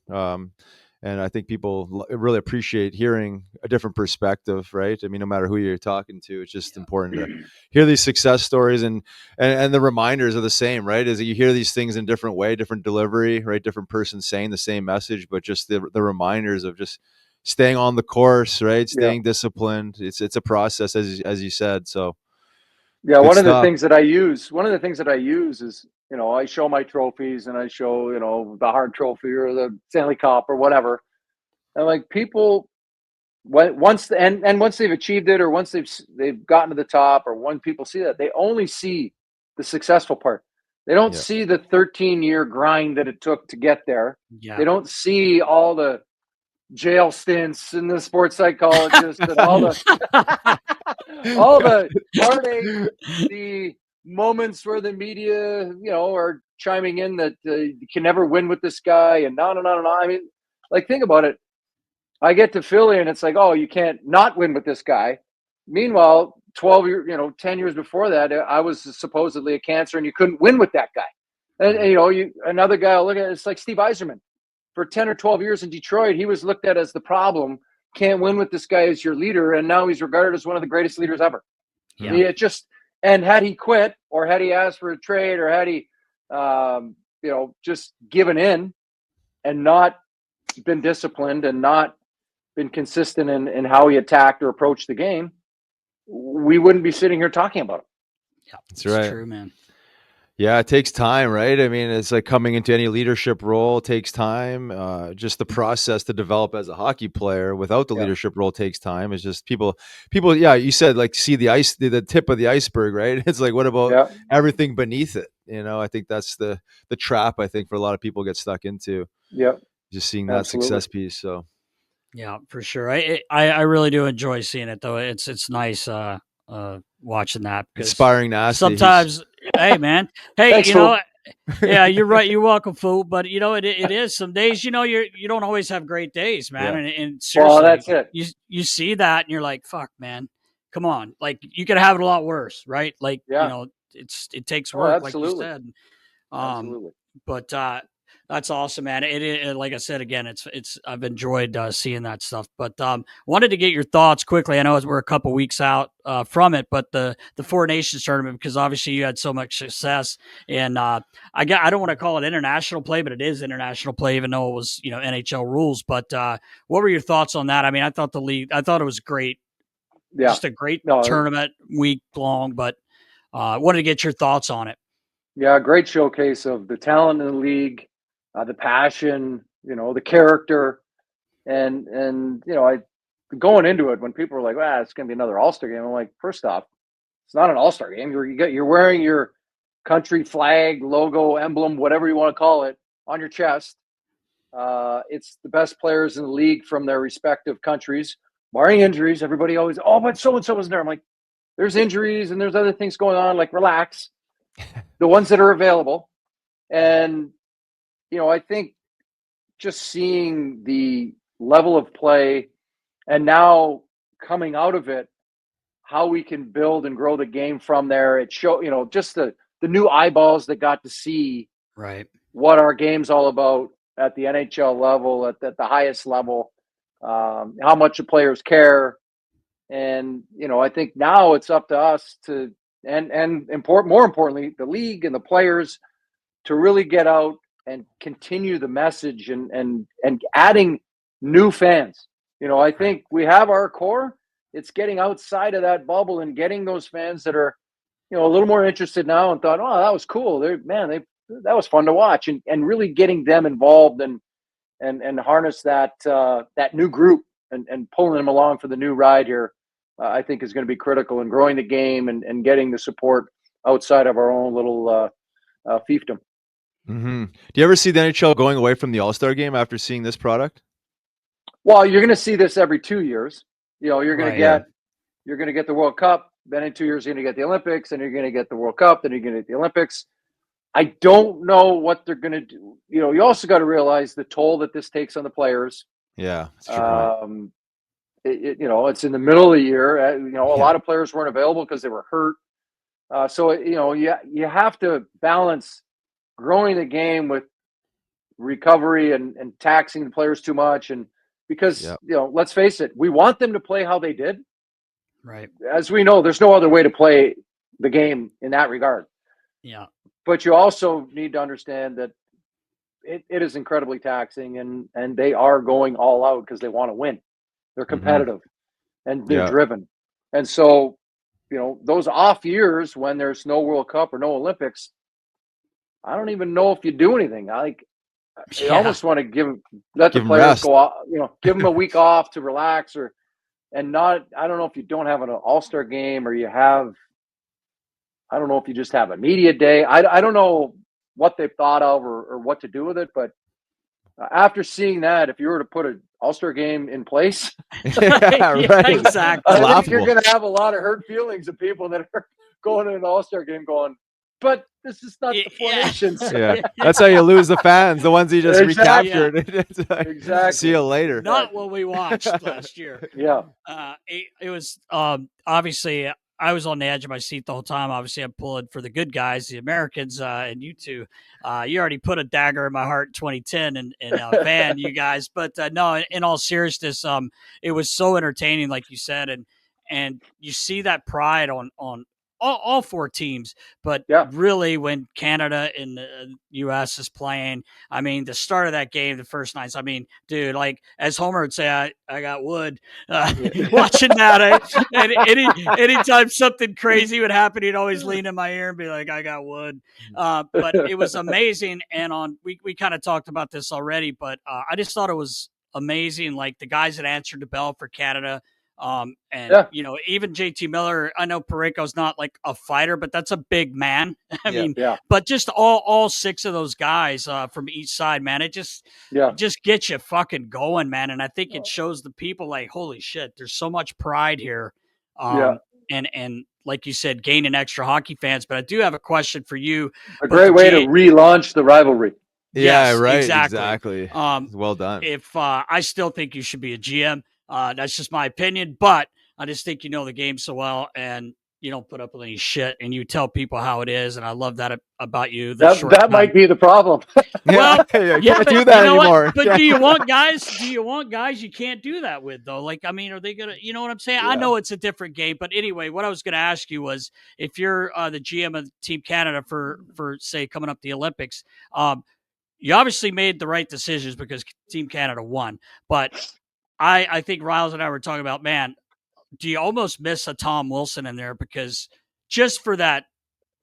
and I think people really appreciate hearing a different perspective, right? I mean, no matter who you're talking to, it's just important to hear these success stories, and the reminders are the same, right? Is that you hear these things in different way, different delivery, right? Different person saying the same message, but just the reminders of just staying on the course, right? Staying disciplined. It's a process, as you said. So. Yeah, Good one of the stuff. things that I use is, I show my trophies and I show, the Hart Trophy or the Stanley Cup or whatever. And like people, once they've achieved it, or once they've gotten to the top, or when people see that, they only see the successful part. They don't see the 13-year grind that it took to get there. Yeah. They don't see all the jail stints and the sports psychologist and all the heartache, the moments where the media, are chiming in that you can never win with this guy, and no. I mean, like, think about it. I get to Philly and it's like, oh, you can't not win with this guy. Meanwhile, 10 years before that, I was supposedly a cancer and you couldn't win with that guy. And another guy I'll look at, it's like Steve Yzerman. For 10 or 12 years in Detroit, he was looked at as the problem. Can't win with this guy as your leader, and now he's regarded as one of the greatest leaders ever. Yeah. And had he quit, or had he asked for a trade, or had he, just given in and not been disciplined and not been consistent in how he attacked or approached the game, we wouldn't be sitting here talking about it. Yeah, that's right. True, man. Yeah, it takes time, right? I mean, it's like coming into any leadership role takes time. Just the process to develop as a hockey player without the leadership role takes time. It's just people. Yeah, you said like see the tip of the iceberg, right? It's like, what about everything beneath it? I think that's the trap. I think for a lot of people get stuck into. Yeah, just seeing that success piece. So. Yeah, for sure. I really do enjoy seeing it though. It's nice watching that. Inspiring Nasty. Sometimes, hey man, Thanks, yeah, you're right. You're welcome, fool. But it is some days. You don't always have great days, man. And seriously, that's it. You see that and you're like, fuck, man, come on. Like you could have it a lot worse, right? Like it takes work, like you said. Absolutely. But That's awesome, man. It like I said again, it's I've enjoyed seeing that stuff. But wanted to get your thoughts quickly. I know we're a couple weeks out from it, but the Four Nations tournament, because obviously you had so much success, and I don't want to call it international play, but it is international play, even though it was NHL rules. But what were your thoughts on that? I mean, I thought it was great, just a great tournament, week long. But wanted to get your thoughts on it. Yeah, great showcase of the talent in the league. The passion, the character, and I going into it when people were like, "Wow, it's going to be another All-Star game." I'm like, first off, it's not an All-Star game. You're wearing your country flag, logo, emblem, whatever you want to call it, on your chest. It's the best players in the league from their respective countries, barring injuries. Everybody always, but so and so wasn't there. I'm like, there's injuries and there's other things going on. Like, relax. The ones that are available, and I think just seeing the level of play and now coming out of it, how we can build and grow the game from there. It just the new eyeballs that got to see what our game's all about at the NHL level, at the highest level, how much the players care. And, I think now it's up to us to, more importantly, the league and the players to really get out and continue the message and adding new fans. I think we have our core. It's getting outside of that bubble and getting those fans that are, a little more interested now and thought, oh, that was cool. That was fun to watch, and really getting them involved and harness that new group and pulling them along for the new ride here. I think is going to be critical in growing the game and getting the support outside of our own little fiefdom. Mm-hmm. Do you ever see the NHL going away from the All-Star game after seeing this product? Well, you're going to see this every 2 years. You're going to get the World Cup. Then in 2 years, you're going to get the Olympics. Then you're going to get the World Cup. Then you're going to get the Olympics. I don't know what they're going to do. You also got to realize the toll that this takes on the players. Yeah, that's true. It's in the middle of the year. A lot of players weren't available because they were hurt. So you have to balance growing the game with recovery and taxing the players too much. And because, let's face it, we want them to play how they did. Right. As we know, there's no other way to play the game in that regard. Yeah. But you also need to understand that it is incredibly taxing, and they are going all out because they want to win. They're competitive and they're driven. And so, those off years when there's no World Cup or no Olympics, I don't even know if you do anything. I almost want to let the players go off, give them a week off to relax I don't know if you don't have an All-Star game or I don't know if you just have a media day. I don't know what they've thought of or what to do with it, but after seeing that, if you were to put an All-Star game in place, right. Exactly. I think you're going to have a lot of hurt feelings of people that are going to an All-Star game going, but this is not the Four Nations. Yeah, that's how you lose the fans, the ones you just recaptured. Exactly. See you later. Not what we watched last year. Yeah. It was obviously I was on the edge of my seat the whole time. Obviously, I'm pulling for the good guys, the Americans, and you two. You already put a dagger in my heart in 2010 and Van, you guys. But no, in all seriousness, it was so entertaining, like you said, and you see that pride on all four teams. But really, when Canada and the U.S. is playing, I mean, the start of that game, the first nights, I mean, dude, like as Homer would say, I got wood. Watching that, and anytime something crazy would happen, he'd always lean in my ear and be like, I got wood. But it was amazing. And we kind of talked about this already, but I just thought it was amazing. Like the guys that answered the bell for Canada. Even JT Miller, I know Parayko's not like a fighter, but that's a big man. I mean, but just all six of those guys from each side, man, it just gets you fucking going, man. And I think it shows the people like, holy shit, there's so much pride here. And like you said, gaining extra hockey fans. But I do have a question for you. A great way to relaunch the rivalry. Yeah, right. Exactly. Well done. If I still think you should be a GM. That's just my opinion, but I just think you know the game so well. And you don't put up with any shit, and you tell people how it is. And I love that about you. That might be the problem. Well, yeah, yeah, can't but do that you know anymore. what? But do you want guys you can't do that with, though? Like, I mean, are they gonna? You know what I'm saying? I know it's a different game, but anyway, what I was gonna ask you was, if you're the GM of Team Canada for say coming up the Olympics, you obviously made the right decisions because Team Canada won. But I think Riles and I were talking about, man, do you almost miss a Tom Wilson in there, because just for that,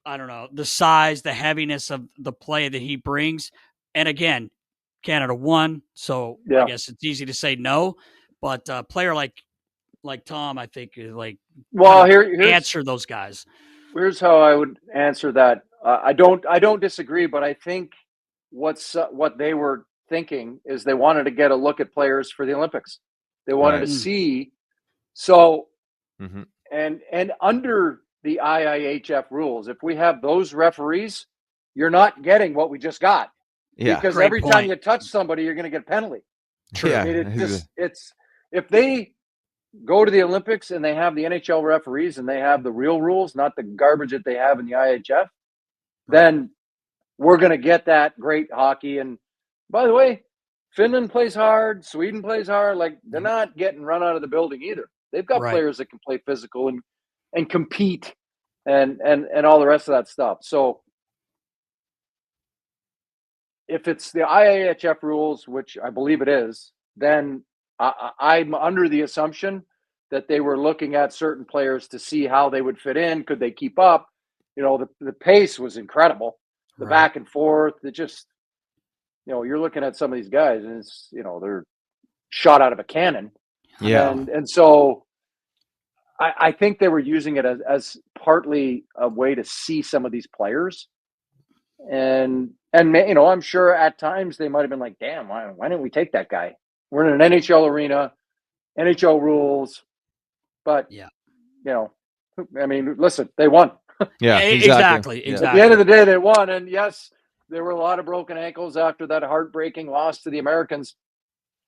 I don't know, the size, the heaviness of the play that he brings. And again, Canada won, so I guess it's easy to say no. But a player like Tom, I think, is like, Well, here's answer those guys. Here's how I would answer that. I don't disagree, but I think what they were thinking is they wanted to get a look at players for the Olympics. They wanted to see. So, and under the IIHF rules, if we have those referees, you're not getting what we just got. Yeah. Because Great every point. time you touch somebody, you're going to get a penalty. True. Yeah. I mean, it's if they go to the Olympics and they have the NHL referees and they have the real rules, not the garbage that they have in the IHF, then we're going to get that great hockey. And by the way, Finland plays hard, Sweden plays hard. Like, they're not getting run out of the building either. They've got players that can play physical and compete and all the rest of that stuff. So if it's the IIHF rules, which I believe it is, then I'm under the assumption that they were looking at certain players to see how they would fit in. Could they keep up? You know, the pace was incredible. The back and forth, it just, you know, you're looking at some of these guys and it's, you know, they're shot out of a cannon. Yeah. And so I think they were using it as partly a way to see some of these players. And you know, I'm sure at times they might have been like, damn, why didn't we take that guy? We're in an NHL arena, NHL rules. But, you know, I mean, listen, they won. Yeah, exactly. At the end of the day, they won. And yes, there were a lot of broken ankles after that heartbreaking loss to the Americans.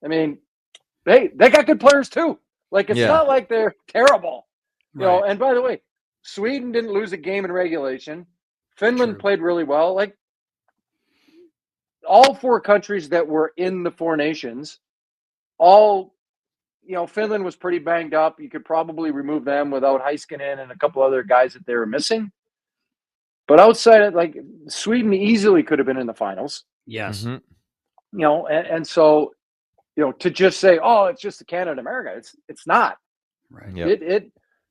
I mean, they got good players too. Like, it's not like they're terrible. You know, and by the way, Sweden didn't lose a game in regulation. Finland played really well. Like, all four countries that were in the Four Nations, all, you know, Finland was pretty banged up. You could probably remove them without Heiskanen and a couple other guys that they were missing. But outside of, like, Sweden easily could have been in the finals. Yes. You know, and so, you know, to just say, oh, it's just the Canada and America, it's not. Right. It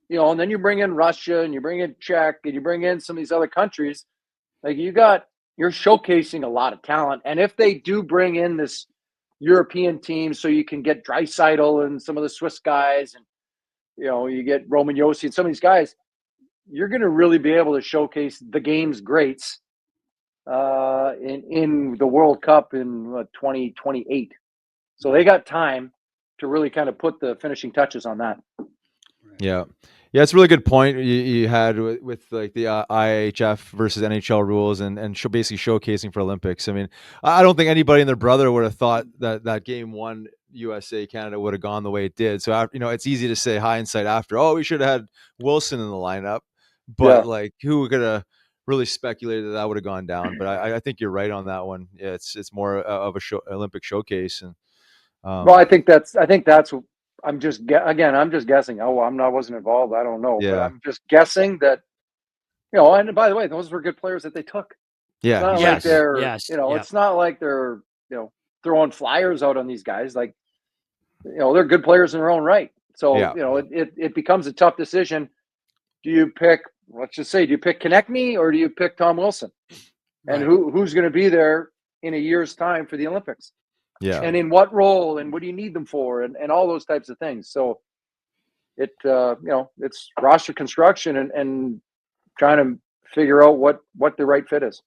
you know, and then you bring in Russia and you bring in Czech and you bring in some of these other countries. Like, you're showcasing a lot of talent. And if they do bring in this European team, so you can get Drysdale and some of the Swiss guys, and, you know, you get Roman Josi and some of these guys, you're going to really be able to showcase the game's greats in the World Cup in 2028. So they got time to really kind of put the finishing touches on that. Yeah. Yeah, it's a really good point you had with like the IHF versus NHL rules and basically showcasing for Olympics. I mean, I don't think anybody and their brother would have thought that game one USA Canada would have gone the way it did. So, you know, it's easy to say hindsight after, oh, we should have had Wilson in the lineup, but like, who could have really speculated that would have gone down? But I think you're right on that one. Yeah, it's more of a Olympic showcase. And well, I think that's. I'm just guessing. Oh, I wasn't involved. I don't know. Yeah. But I'm just guessing that, you know, and by the way, those were good players that they took. Yeah. It's not like they're, you know, it's not like they're, you know, throwing flyers out on these guys. Like, you know, they're good players in their own right. So, you know, it becomes a tough decision. Do you pick, let's just say, do you pick Konechny or do you pick Tom Wilson? And who's going to be there in a year's time for the Olympics? Yeah. And in what role, and what do you need them for, and all those types of things. So you know, it's roster construction and trying to figure out what the right fit is.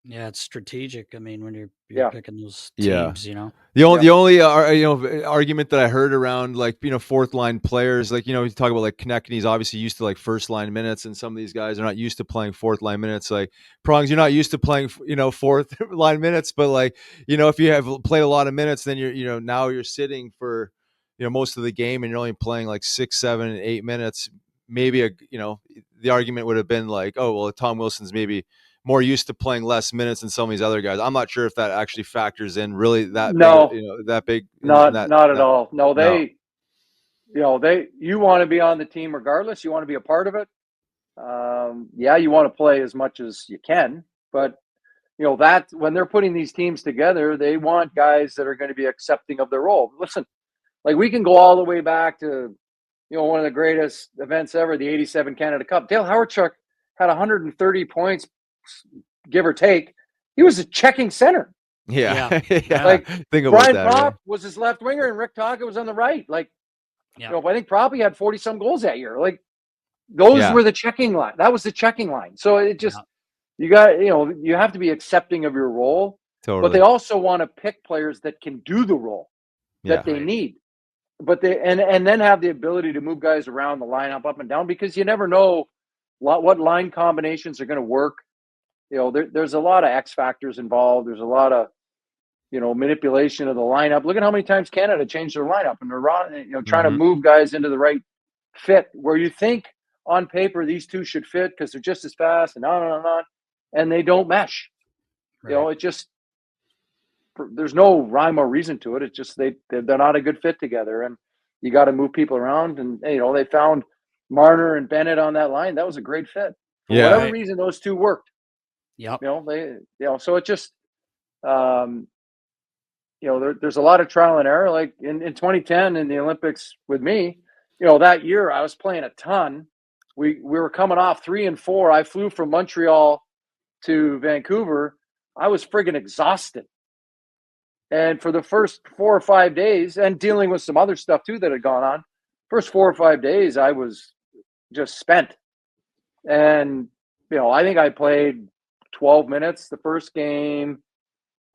Yeah, it's strategic. I mean, when you're picking those teams, you know. The only you know, argument that I heard around, like, you know, fourth line players, like, you know, we talk about like Konechny's obviously used to like first line minutes, and some of these guys are not used to playing fourth line minutes. Like Prongs, you're not used to playing, you know, fourth line minutes, but like, you know, if you have played a lot of minutes, then you know, now you're sitting for, you know, most of the game and you're only playing like 6, 7, 8 minutes. Maybe you know, the argument would have been like, oh, well, Tom Wilson's maybe more used to playing less minutes than some of these other guys. I'm not sure if that actually factors in really that No. big, that big. Not that, at all. No, you want to be on the team regardless. You want to be a part of it. You want to play as much as you can, but that when they're putting these teams together, they want guys that are going to be accepting of their role. Listen, like we can go all the way back to, one of the greatest events ever, the '87 Canada Cup. Dale Howardchuk had 130 points, give or take. He was a checking center. Yeah. Like think about Brian that. Propp Right? was his left winger, and Rick Tocchet was on the right. Like, Yeah. I think Propp had 40 some goals that year. Like, those were the checking line. That was the checking line. So it just you got you have to be accepting of your role. Totally. But they also want to pick players that can do the role that they need. But they and then have the ability to move guys around the lineup up and down, because you never know what line combinations are going to work. There's a lot of X factors involved. There's a lot of manipulation of the lineup. Look at how many times Canada changed their lineup, and they're trying to move guys into the right fit where you think on paper these two should fit because they're just as fast and on, and they don't mesh. Right. It just there's no rhyme or reason to it. It's just they're not a good fit together, and you got to move people around. And they found Marner and Bennett on that line. That was a great fit. For whatever reason, those two worked. Yep. So it just there's a lot of trial and error. Like in 2010 in the Olympics with me, that year I was playing a ton. We were coming off 3 and 4. I flew from Montreal to Vancouver. I was friggin' exhausted. And for the first 4 or 5 days, and dealing with some other stuff too that had gone on, first 4 or 5 days, I was just spent. And, I think I played 12 minutes the first game,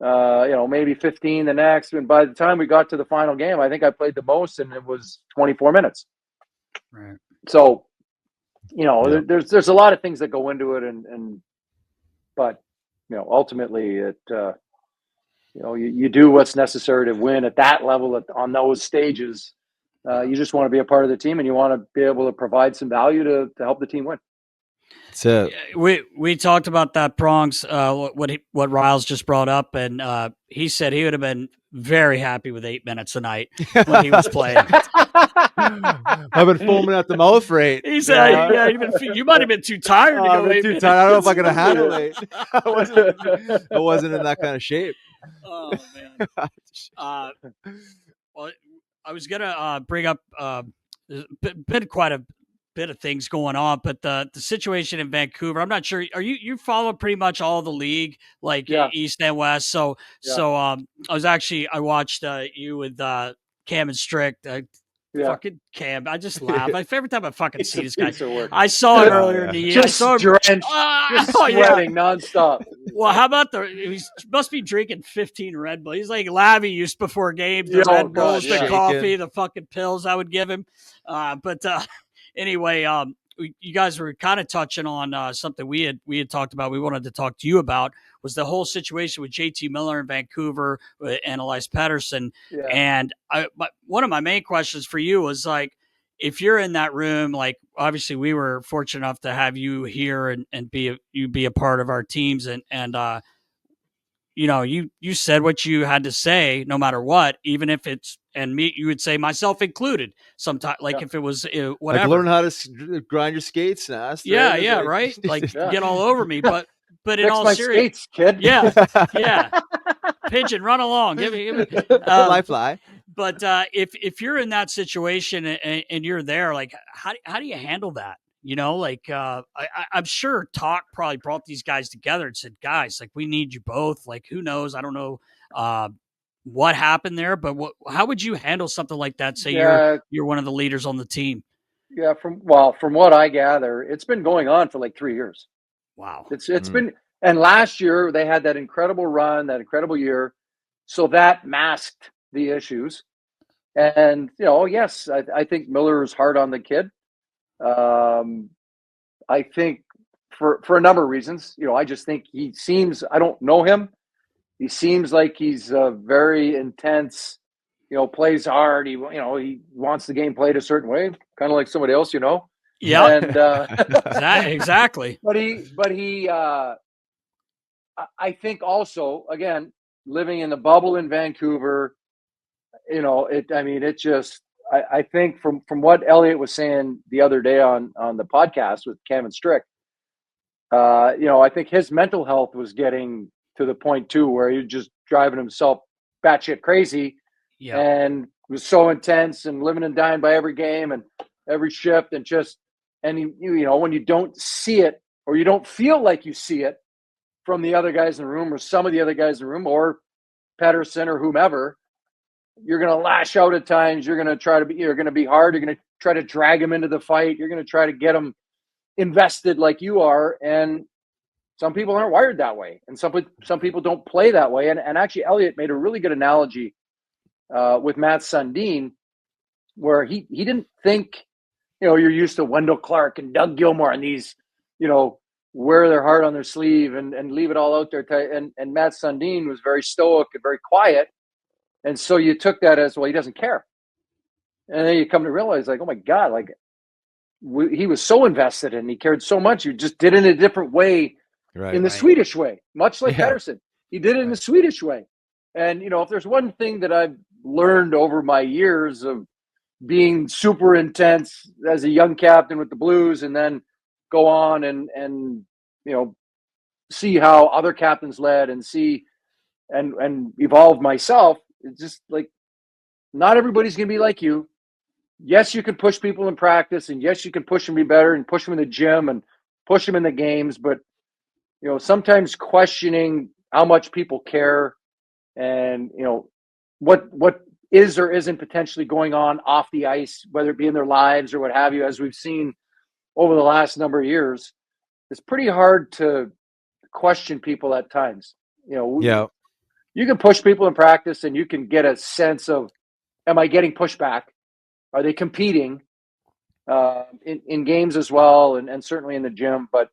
maybe 15 the next. And by the time we got to the final game, I think I played the most, and it was 24 minutes. Right. So, there's a lot of things that go into it. But ultimately it, you do what's necessary to win at that level on those stages. You just want to be a part of the team, and you want to be able to provide some value to help the team win. That's it. We talked about that, Prongs, what Riles just brought up, and he said he would have been very happy with 8 minutes a night when he was playing. I've been foaming at the mouth, right? He said, you might have been too tired to go 8 minutes. Too tired. I don't know if I could have handled it. I wasn't in that kind of shape. Oh man. Well, I was gonna bring up there's been quite a bit of things going on, but the situation in Vancouver, I'm not sure. Are you follow pretty much all the league, like East and West? So I watched you with Cam and Strick. Fucking Cam, I just laugh. Every time I fucking see this guy, I saw it earlier in the year. Just drenched, just sweating nonstop. Well, how about he must be drinking 15 Red Bull. He's like Lavi used before games, the Red Bulls, the coffee, the fucking pills I would give him. Anyway, you guys were kind of touching on something we had talked about. We wanted to talk to you about was the whole situation with JT Miller in Vancouver and Elias Pettersson. Yeah. And one of my main questions for you was like, if you're in that room, like obviously we were fortunate enough to have you here and be a part of our teams and you said what you had to say no matter what, even if it's, and me, you would say myself included sometimes, like if it was whatever. Like learn how to grind your skates, Nast. Yeah, right? Like get all over me. But in all seriousness, kid. Yeah. Pigeon, run along. Give me fly. But if you're in that situation and you're there, like how do you handle that? I'm sure Talk probably brought these guys together and said, guys, like we need you both. Like who knows? I don't know what happened there, but how would you handle something like that? Say you're one of the leaders on the team. Yeah, from what I gather, it's been going on for like 3 years. Wow. It's been, and last year they had that incredible run, that incredible year. So that masked the issues. And, yes, I think Miller is hard on the kid. I think for a number of reasons, I just think I don't know him. He seems like he's very intense, plays hard. He wants the game played a certain way, kind of like somebody else, Yeah, And exactly. but he I think also, again, living in the bubble in Vancouver, it just, I think from what Elliot was saying the other day on the podcast with Cam and Strick, I think his mental health was getting to the point too where he was just driving himself batshit crazy, Yeah, and was so intense and living and dying by every game and every shift, and when you don't see it, or you don't feel like you see it from the other guys in the room, or some of the other guys in the room, or Pettersson or whomever, you're going to lash out at times. You're going to be hard. You're going to try to drag him into the fight. You're going to try to get him invested like you are. And some people aren't wired that way. And some people don't play that way. And actually, Elliot made a really good analogy with Matt Sundin, where he didn't think, you're used to Wendell Clark and Doug Gilmour and these, wear their heart on their sleeve and leave it all out there. And Matt Sundin was very stoic and very quiet. And so you took that as, well, he doesn't care. And then you come to realize, like, oh my God, like he was so invested and he cared so much. You just did it in a different way, in the Swedish way, much like Pettersson. He did it in the Swedish way. And, if there's one thing that I've learned over my years of being super intense as a young captain with the Blues, and then go on and see how other captains led and see and evolve myself, it's just like, not everybody's going to be like you. Yes, you can push people in practice, and yes, you can push them to be better and push them in the gym and push them in the games. But, sometimes questioning how much people care and, what is or isn't potentially going on off the ice, whether it be in their lives or what have you, as we've seen over the last number of years, it's pretty hard to question people at times. You can push people in practice and you can get a sense of, am I getting pushback? Are they competing in games as well, and certainly in the gym? But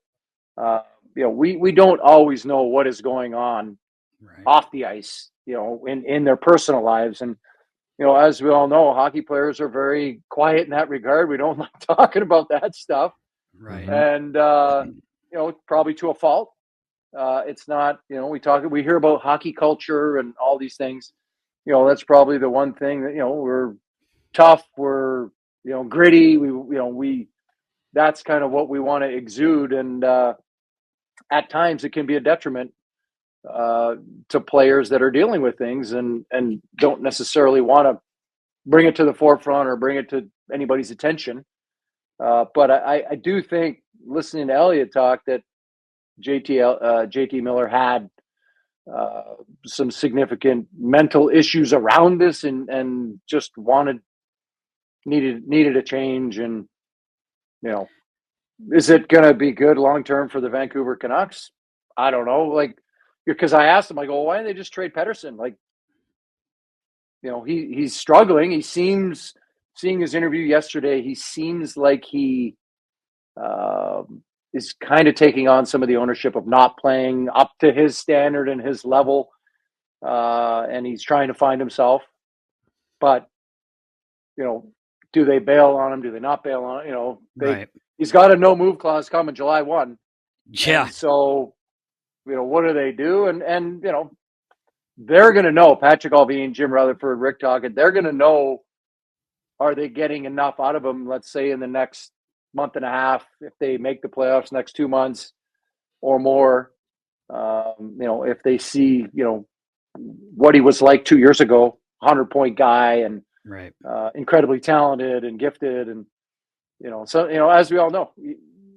we don't always know what is going on off the ice, in their personal lives. And as we all know, hockey players are very quiet in that regard. We don't like talking about that stuff, right? And probably to a fault. It's not, we hear about hockey culture and all these things. That's probably the one thing that, we're tough, we're, gritty. We that's kind of what we want to exude. And at times it can be a detriment to players that are dealing with things and don't necessarily want to bring it to the forefront or bring it to anybody's attention. But I do think, listening to Elliot talk, that JT Miller had some significant mental issues around this, and just needed a change. And is it going to be good long term for the Vancouver Canucks? I don't know. Like, because I asked him, I go, why didn't they just trade Pettersson? Like, he's struggling. He seems, seeing his interview yesterday, he seems like he is kind of taking on some of the ownership of not playing up to his standard and his level. And he's trying to find himself. But, do they bail on him? Do they not bail on him? He's got a no move clause coming July 1. Yeah. And so, what do they do? And they're going to know, Patrick Allvin, Jim Rutherford, Rick Tocchet, they're going to know, are they getting enough out of him, let's say in the next month and a half, if they make the playoffs next 2 months or more. If they see, what he was like 2 years ago, 100-point guy and incredibly talented and gifted. And, so, as we all know,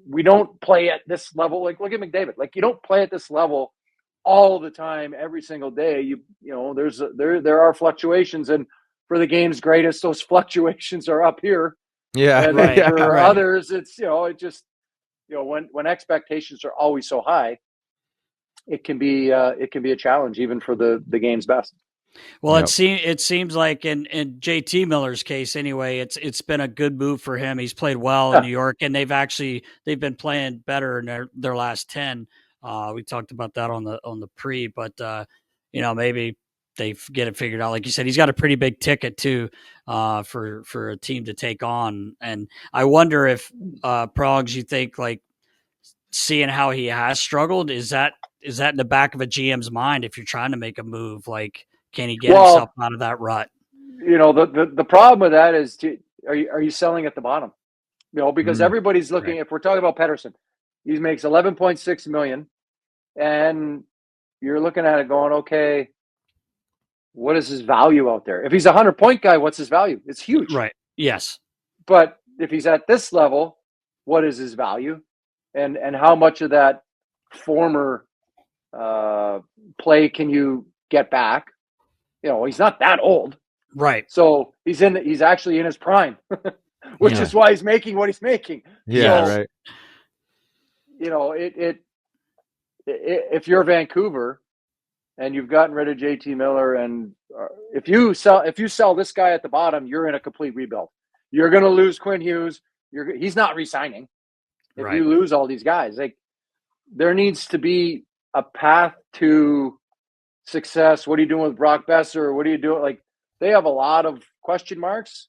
we don't play at this level. Like, look at McDavid. Like, you don't play at this level all the time, every single day. There are fluctuations, and for the game's greatest, those fluctuations are up here. Yeah. And for others, it's, it just, when expectations are always so high, it can be a challenge even for the game's best. Well, it seems like in JT Miller's case anyway, it's been a good move for him. He's played well in New York, and they've been playing better in their last 10. We talked about that on the pre, but maybe they get it figured out. Like you said, he's got a pretty big ticket too, for a team to take on. And I wonder if Prongs, you think, like, seeing how he has struggled, is that in the back of a GM's mind if you're trying to make a move? Like, can he get himself out of that rut? The problem with that is, are you selling at the bottom? Because everybody's looking. Right. If we're talking about Pettersson, he makes $11.6 million, and you're looking at it going, okay, what is his value out there? If he's a 100-point guy, what's his value? It's huge, right? Yes, but if he's at this level, what is his value, and how much of that former play can you get back? He's not that old. Right. So he's actually in his prime, which is why he's making what he's making. Yeah, so, right. If you're Vancouver and you've gotten rid of JT Miller, and if you sell this guy at the bottom, you're in a complete rebuild. You're going to lose Quinn Hughes. He's not re-signing. If you lose all these guys, like, there needs to be a path to success. What are you doing with Brock Besser? What are you doing? Like, they have a lot of question marks.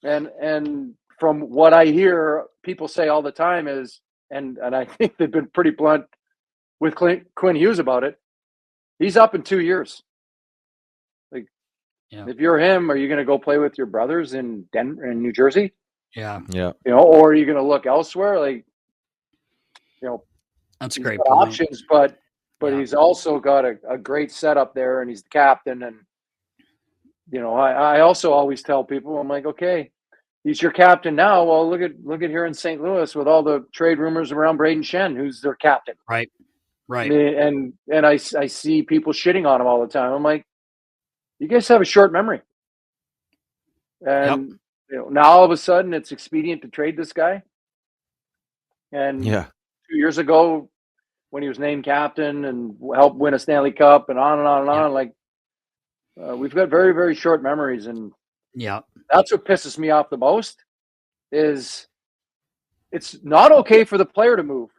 And from what I hear people say all the time is, and I think they've been pretty blunt with Quinn Hughes about it, he's up in 2 years. Like, if you're him, are you going to go play with your brothers in Denver and New Jersey? Yeah. Or are you going to look elsewhere? Like, that's a great point. Options, but he's also got a great setup there, and he's the captain. And I also always tell people, I'm like, okay, he's your captain now. Well, look at here in St. Louis with all the trade rumors around Brayden Schenn, who's their captain. Right. And I see people shitting on him all the time. I'm like, you guys have a short memory. And now all of a sudden it's expedient to trade this guy. And 2 years ago, when he was named captain and helped win a Stanley Cup and on and on and on, like, we've got very, very short memories. And that's what pisses me off the most, is it's not okay for the player to move.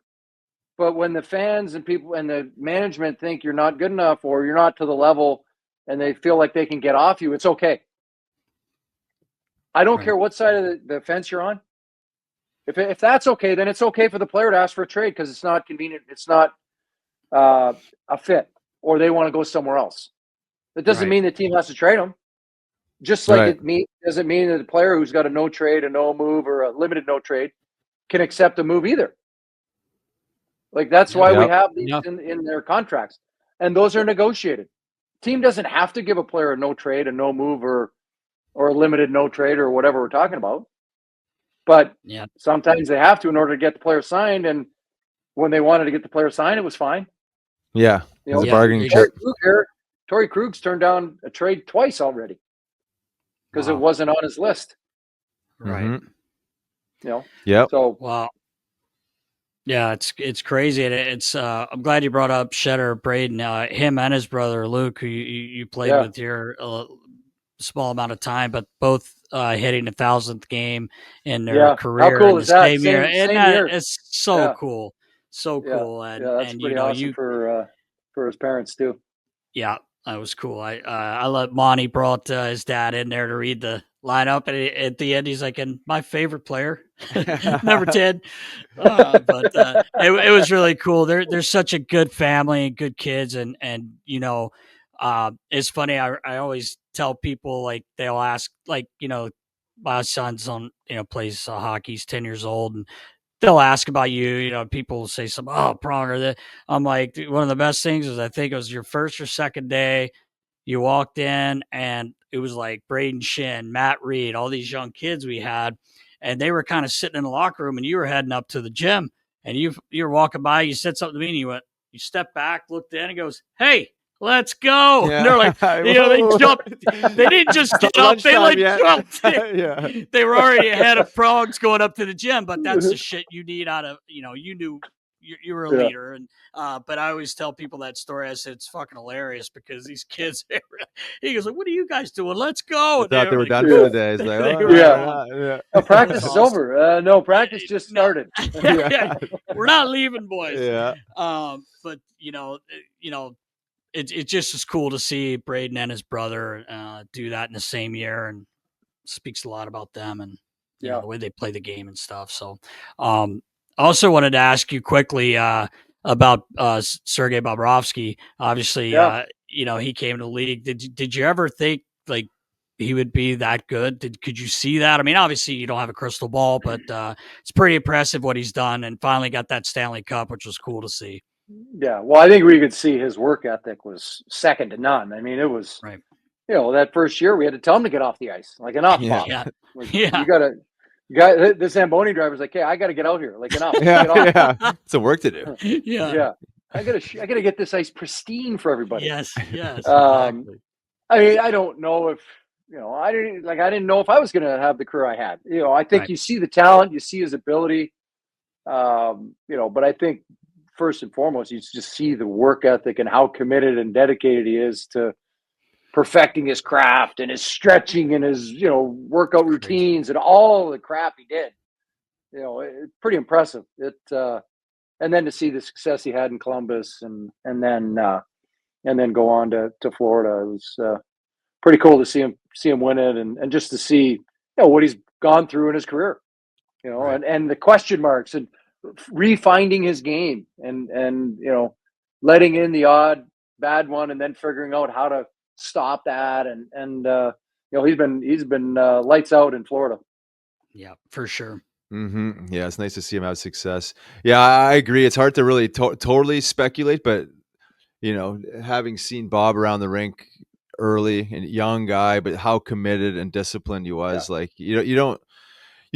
But when the fans and people and the management think you're not good enough or you're not to the level and they feel like they can get off you, it's okay. I don't care what side of the fence you're on. If that's okay, then it's okay for the player to ask for a trade because it's not convenient. It's not a fit, or they want to go somewhere else. That doesn't mean the team has to trade them. Just like doesn't mean that the player who's got a no trade, a no move, or a limited no trade can accept a move either. Like, that's why we have these in their contracts, and those are negotiated. Team doesn't have to give a player a no trade, a no move, or a limited no trade, or whatever we're talking about. But sometimes they have to in order to get the player signed. And when they wanted to get the player signed, it was fine. Yeah, it's a bargaining chip. Torrey Krug's turned down a trade twice already because it wasn't on his list. Right. So wow. Yeah, it's crazy. It's I'm glad you brought up Shetter Brayden, him and his brother Luke, who you played with here a small amount of time, but both hitting 1,000th game in their career. How cool is that? Same year. Same year. It's so cool, so cool. And that's pretty awesome for his parents too. Yeah, that was cool. I let Monty brought his dad in there to read the lineup, and at the end he's like, "And my favorite player, number 10." But it was really cool. They're such a good family and good kids, and it's funny. I always tell people, like, they'll ask, like, my son's plays hockey. He's 10 years old, and they'll ask about you. People will say something, Pronger. I'm like, one of the best things is, I think it was your first or second day, you walked in and it was like Brayden Schenn, Matt Reed, all these young kids we had, and they were kind of sitting in the locker room, and you were heading up to the gym, and you were walking by, you said something to me, and you stepped back, looked in, and goes, "Hey, let's go." Yeah. And they're like, they jumped. They didn't just get up, they jumped. They were already ahead of Prongs going up to the gym, but that's the shit you need out of, you knew you were a leader. And but I always tell people that story. I said, it's fucking hilarious because these kids, he goes like, "What are you guys doing? Let's go." I thought they were done for the day. It's like, practice is over. No, practice just started. We're not leaving, boys. Yeah. But it just is cool to see Brayden and his brother do that in the same year, and speaks a lot about them and you know, the way they play the game and stuff. So, I also wanted to ask you quickly about Sergei Bobrovsky. Obviously, you know, he came to the league. Did you ever think like he would be that good? Could you see that? I mean, obviously you don't have a crystal ball, but it's pretty impressive what he's done, and finally got that Stanley Cup, which was cool to see. Yeah, well, I think we could see his work ethic was second to none. I mean, it was, right. You know, that first year we had to tell him to get off the ice, like enough, Bob. Yeah. Like, Yeah. you got the Zamboni driver's like, hey, I got to get out here, like enough. Get off. Yeah, it's a work to do. Yeah. I gotta get this ice pristine for everybody. Yes. Exactly. I mean, I don't know if, you know, I didn't know if I was gonna have the career I had. You know, I think you see the talent, you see his ability, you know, but I think first and foremost, you just see the work ethic and how committed and dedicated he is to perfecting his craft and his stretching and his, you know, workout routines and all the crap he did. You know, it's pretty impressive. And then to see the success he had in Columbus and then go on to Florida, it was pretty cool to see him win it and just to see, you know, what he's gone through in his career, you know, and the question marks and refinding his game and you know, letting in the odd bad one and then figuring out how to stop that and you know, he's been lights out in Florida. Yeah, for sure. Mm-hmm. Yeah, it's nice to see him have success. Yeah, I agree. It's hard to really totally speculate, but you know, having seen Bob around the rink early and young guy, but how committed and disciplined he was. Like, you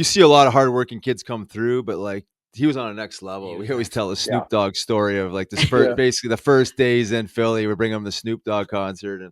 see a lot of hardworking kids come through, but like he was on a next level. We always tell the Snoop Dogg story of like this basically the first days in Philly, we bring him the Snoop Dogg concert and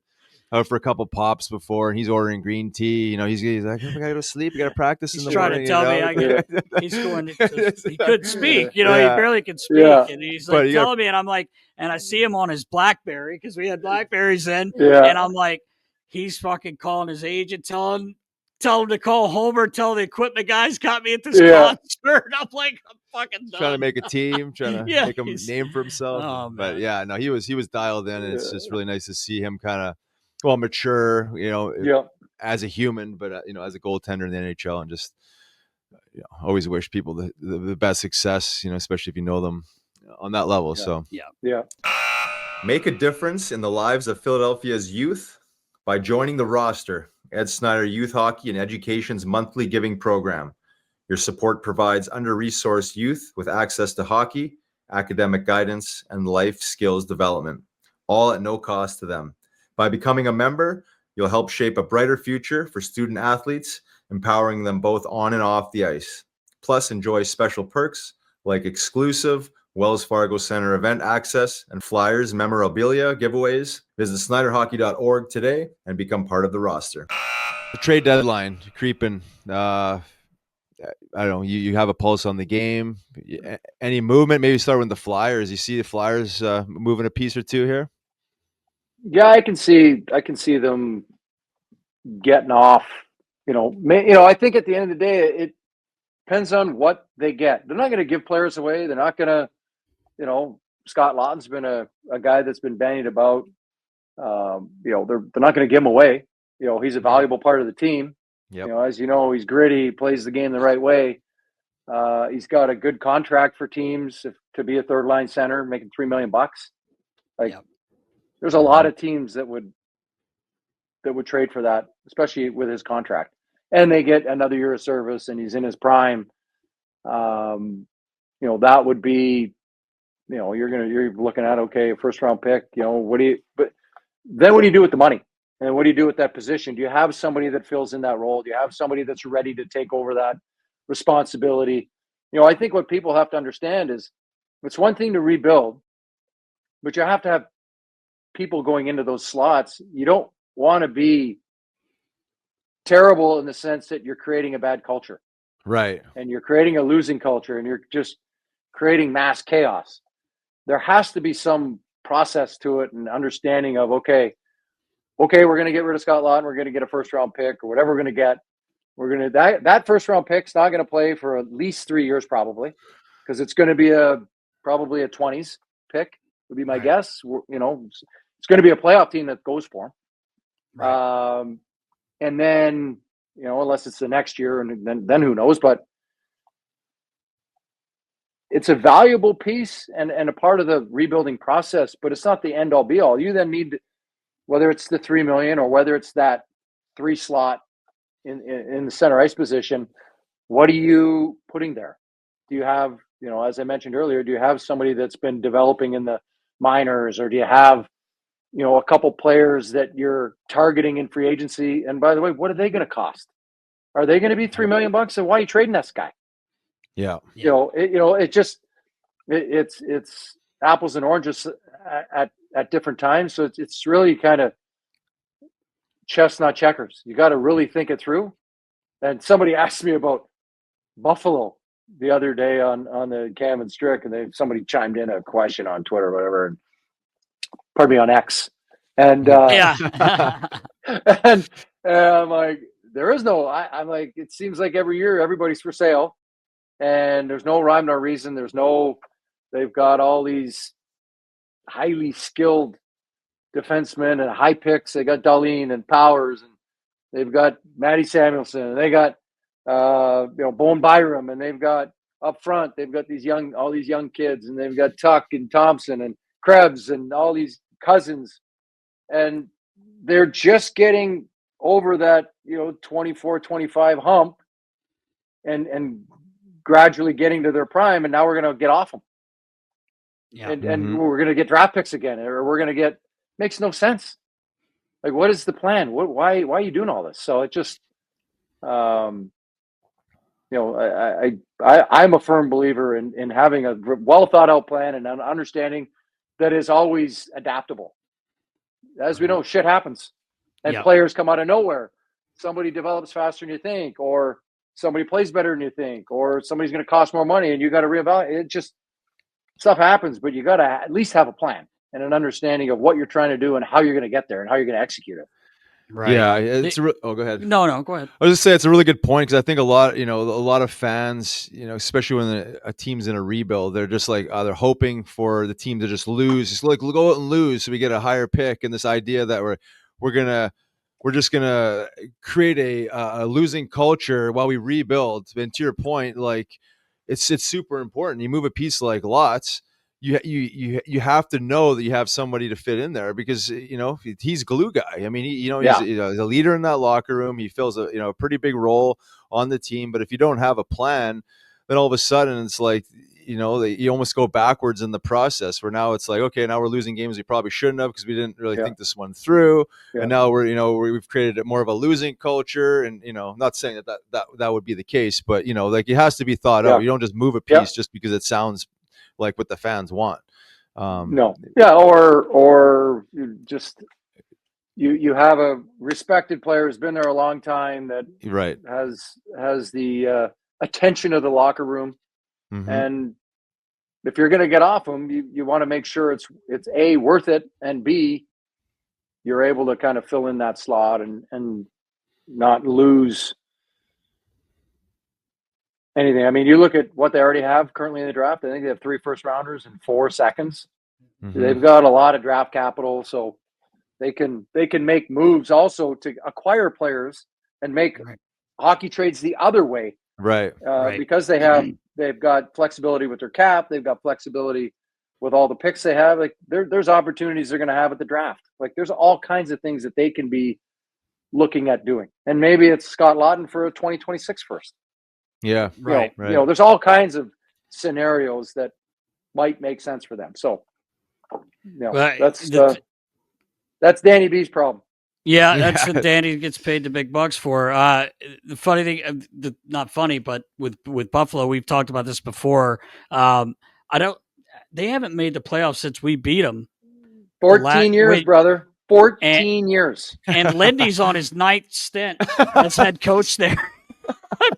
out for a couple pops before, and he's ordering green tea. You know, he's like, I gotta go to sleep. You gotta practice in the morning. He's trying to tell me he's going. He couldn't speak. You know, he barely could speak, and he's like telling me, and I'm like, and I see him on his BlackBerry because we had Blackberries then, and I'm like, he's fucking calling his agent, tell him to call Homer, tell the equipment guys got me at this concert. I'm like, I'm fucking done. Trying to make a team, trying to make a name for himself. Oh, but yeah, no, he was dialed in, and it's just really nice to see him kind of. Well, mature, you know, as a human, but you know, as a goaltender in the NHL, and just always wish people the best success, you know, especially if you know them on that level. So make a difference in the lives of Philadelphia's youth by joining the roster. Ed Snyder Youth Hockey and Education's monthly giving program. Your support provides under-resourced youth with access to hockey, academic guidance, and life skills development, all at no cost to them. By becoming a member, you'll help shape a brighter future for student athletes, empowering them both on and off the ice. Plus, enjoy special perks like exclusive Wells Fargo Center event access and Flyers memorabilia giveaways. Visit SnyderHockey.org today and become part of the roster. The trade deadline creeping. I don't know. You have a pulse on the game. Any movement? Maybe start with the Flyers. You see the Flyers moving a piece or two here. Yeah, I can see them getting off. You know, I think at the end of the day, it depends on what they get. They're not going to give players away. They're not going to, you know, Scott Laughton's been a guy that's been bandied about. You know, they're not going to give him away. You know, he's a valuable part of the team. Yep. You know, as you know, he's gritty, plays the game the right way. He's got a good contract for teams to be a third line center, making $3 million. Like, there's a lot of teams that would trade for that, especially with his contract. And they get another year of service, and he's in his prime. You know, that would be, you know, you're looking at, okay, a first round pick. You know, but then what do you do with the money? And what do you do with that position? Do you have somebody that fills in that role? Do you have somebody that's ready to take over that responsibility? You know, I think what people have to understand is it's one thing to rebuild, but you have to have people going into those slots. You don't want to be terrible in the sense that you're creating a bad culture. Right. And you're creating a losing culture, and you're just creating mass chaos. There has to be some process to it and understanding of, okay, we're going to get rid of Scott Laughton. We're going to get a first round pick or whatever we're going to get. We're going to, that first round pick's not going to play for at least 3 years probably, because it's going to be probably a 20s pick would be my guess. You know, it's going to be a playoff team that goes for him. Right. And then, unless it's the next year, and then who knows? But it's a valuable piece and a part of the rebuilding process, but it's not the end all be all. You then need, whether it's the $3 million or whether it's that 3 slot in the center ice position, what are you putting there? Do you have, as I mentioned earlier, do you have somebody that's been developing in the minors, or do you have, a couple players that you're targeting in free agency? And by the way, what are they going to cost? Are they going to be $3 million? And why are you trading this guy? Yeah. It's apples and oranges at different times. So it's really kind of chess, not checkers. You got to really think it through. And somebody asked me about Buffalo the other day on the Cam and Strick, and somebody chimed in a question on Twitter or whatever, and pardon me, on X. And and I'm like, there is no. I'm like, it seems like every year everybody's for sale. And there's no rhyme nor reason. They've got all these highly skilled defensemen and high picks. They got Dahlin and Powers, and they've got Matty Samuelson, and they got Bowen Byram, and they've got up front, they've got all these young kids, and they've got Tuck and Thompson and Krebs and all these cousins, and they're just getting over that 24, 25 hump, and gradually getting to their prime, and now we're going to get off them. Yeah. And we're going to get draft picks again, or we're going to makes no sense. Like, what is the plan? Why are you doing all this? So it just, I'm a firm believer in having a well thought out plan and an understanding that is always adaptable. As we know, shit happens, and players come out of nowhere. Somebody develops faster than you think, or somebody plays better than you think, or somebody's going to cost more money, and you got to reevaluate. It just, stuff happens, but you got to at least have a plan and an understanding of what you're trying to do and how you're going to get there and how you're going to execute it. Right. Yeah. Go ahead. No, go ahead. I was just saying it's a really good point, because I think a lot of fans, especially when a team's in a rebuild, they're just like they're hoping for the team to just lose, just like go out and lose, so we get a higher pick, and this idea that we're just gonna create a losing culture while we rebuild. And to your point, like it's super important. You move a piece like Lots, you have to know that you have somebody to fit in there, because he's glue guy. I mean, he's a leader in that locker room. He fills a pretty big role on the team. But if you don't have a plan, then all of a sudden it's like you almost go backwards in the process, where now it's like, okay, now we're losing games we probably shouldn't have because we didn't really think this one through, and now we've created more of a losing culture. And not saying that would be the case, but like it has to be thought out. You don't just move a piece just because it sounds like what the fans want. No. Yeah. Or just, you have a respected player who's been there a long time that has the attention of the locker room. Mm-hmm. And if you're going to get off them, you want to make sure it's A, worth it, and B, you're able to kind of fill in that slot and not lose anything. I mean, you look at what they already have currently in the draft. I think they have 3 first-rounders and 4 seconds. Mm-hmm. They've got a lot of draft capital, so they can make moves also to acquire players and make hockey trades the other way. Right. Because they've got flexibility with their cap. They've got flexibility with all the picks they have. Like there's opportunities they're going to have at the draft. Like there's all kinds of things that they can be looking at doing. And maybe it's Scott Laughton for a 2026 first. Yeah. Right. There's all kinds of scenarios that might make sense for them. So, that's Danny B's problem. Yeah, that's what Danny gets paid the big bucks for. The funny thing, not funny, but with Buffalo, we've talked about this before. They haven't made the playoffs since we beat them. 14 years, brother. 14 years. And Lindy's on his 9th stint as head coach there.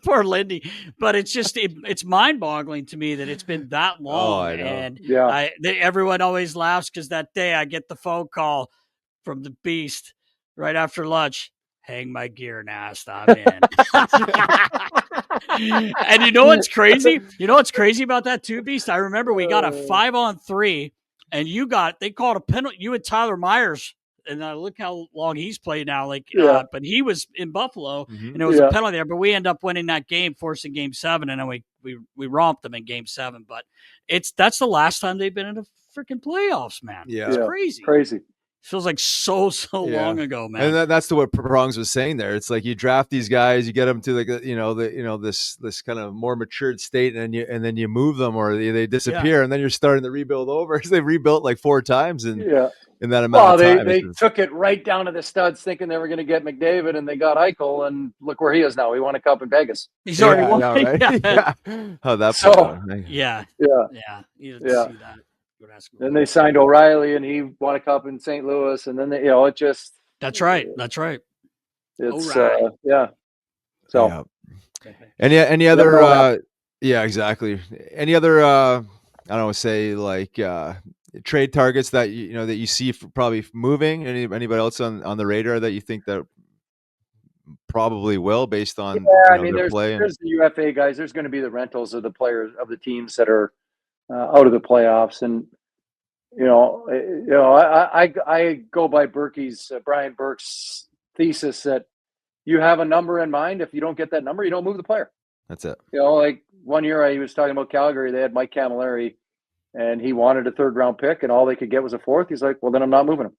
Poor Lindy. But it's just, it's mind-boggling to me that it's been that long. Oh, I know. And everyone always laughs because that day I get the phone call from the Beast right after lunch. Hang my gear, Nast. I'm in. And you know what's crazy? You know what's crazy about that too, Beast? I remember we got a 5-on-3 and they called a penalty. You and Tyler Myers, and look how long he's played now. But he was in Buffalo, and it was a penalty there. But we end up winning that game, forcing Game 7, and then we romped them in Game 7. But that's the last time they've been in the freaking playoffs, man. Yeah, it's crazy. Crazy. Feels like so long ago, man. And that's what Prongs was saying there. It's like you draft these guys, you get them to this kind of more matured state, and then you move them or they disappear, and then you're starting to rebuild over because they've rebuilt like 4 times in that amount of time. They took it right down to the studs, thinking they were going to get McDavid, and they got Eichel, and look where he is now. He won a cup in Vegas. He's already won. Right? Oh, that's yeah. You didn't see that. Then they signed O'Reilly, and he won a cup in St. Louis, and then it just. That's right. It's So, any other? Exactly. Any other? I don't know. Say like trade targets that that you see probably moving. Anybody else on the radar that you think that probably will, based on their play? There's the UFA guys. There's going to be the rentals of the players of the teams that are out of the playoffs, and I go by Brian Burke's thesis that you have a number in mind. If you don't get that number, you don't move the player. That's it. Like one year he was talking about Calgary. They had Mike Camilleri, and he wanted a 3rd round pick, and all they could get was a 4th. He's like, well, then I'm not moving him.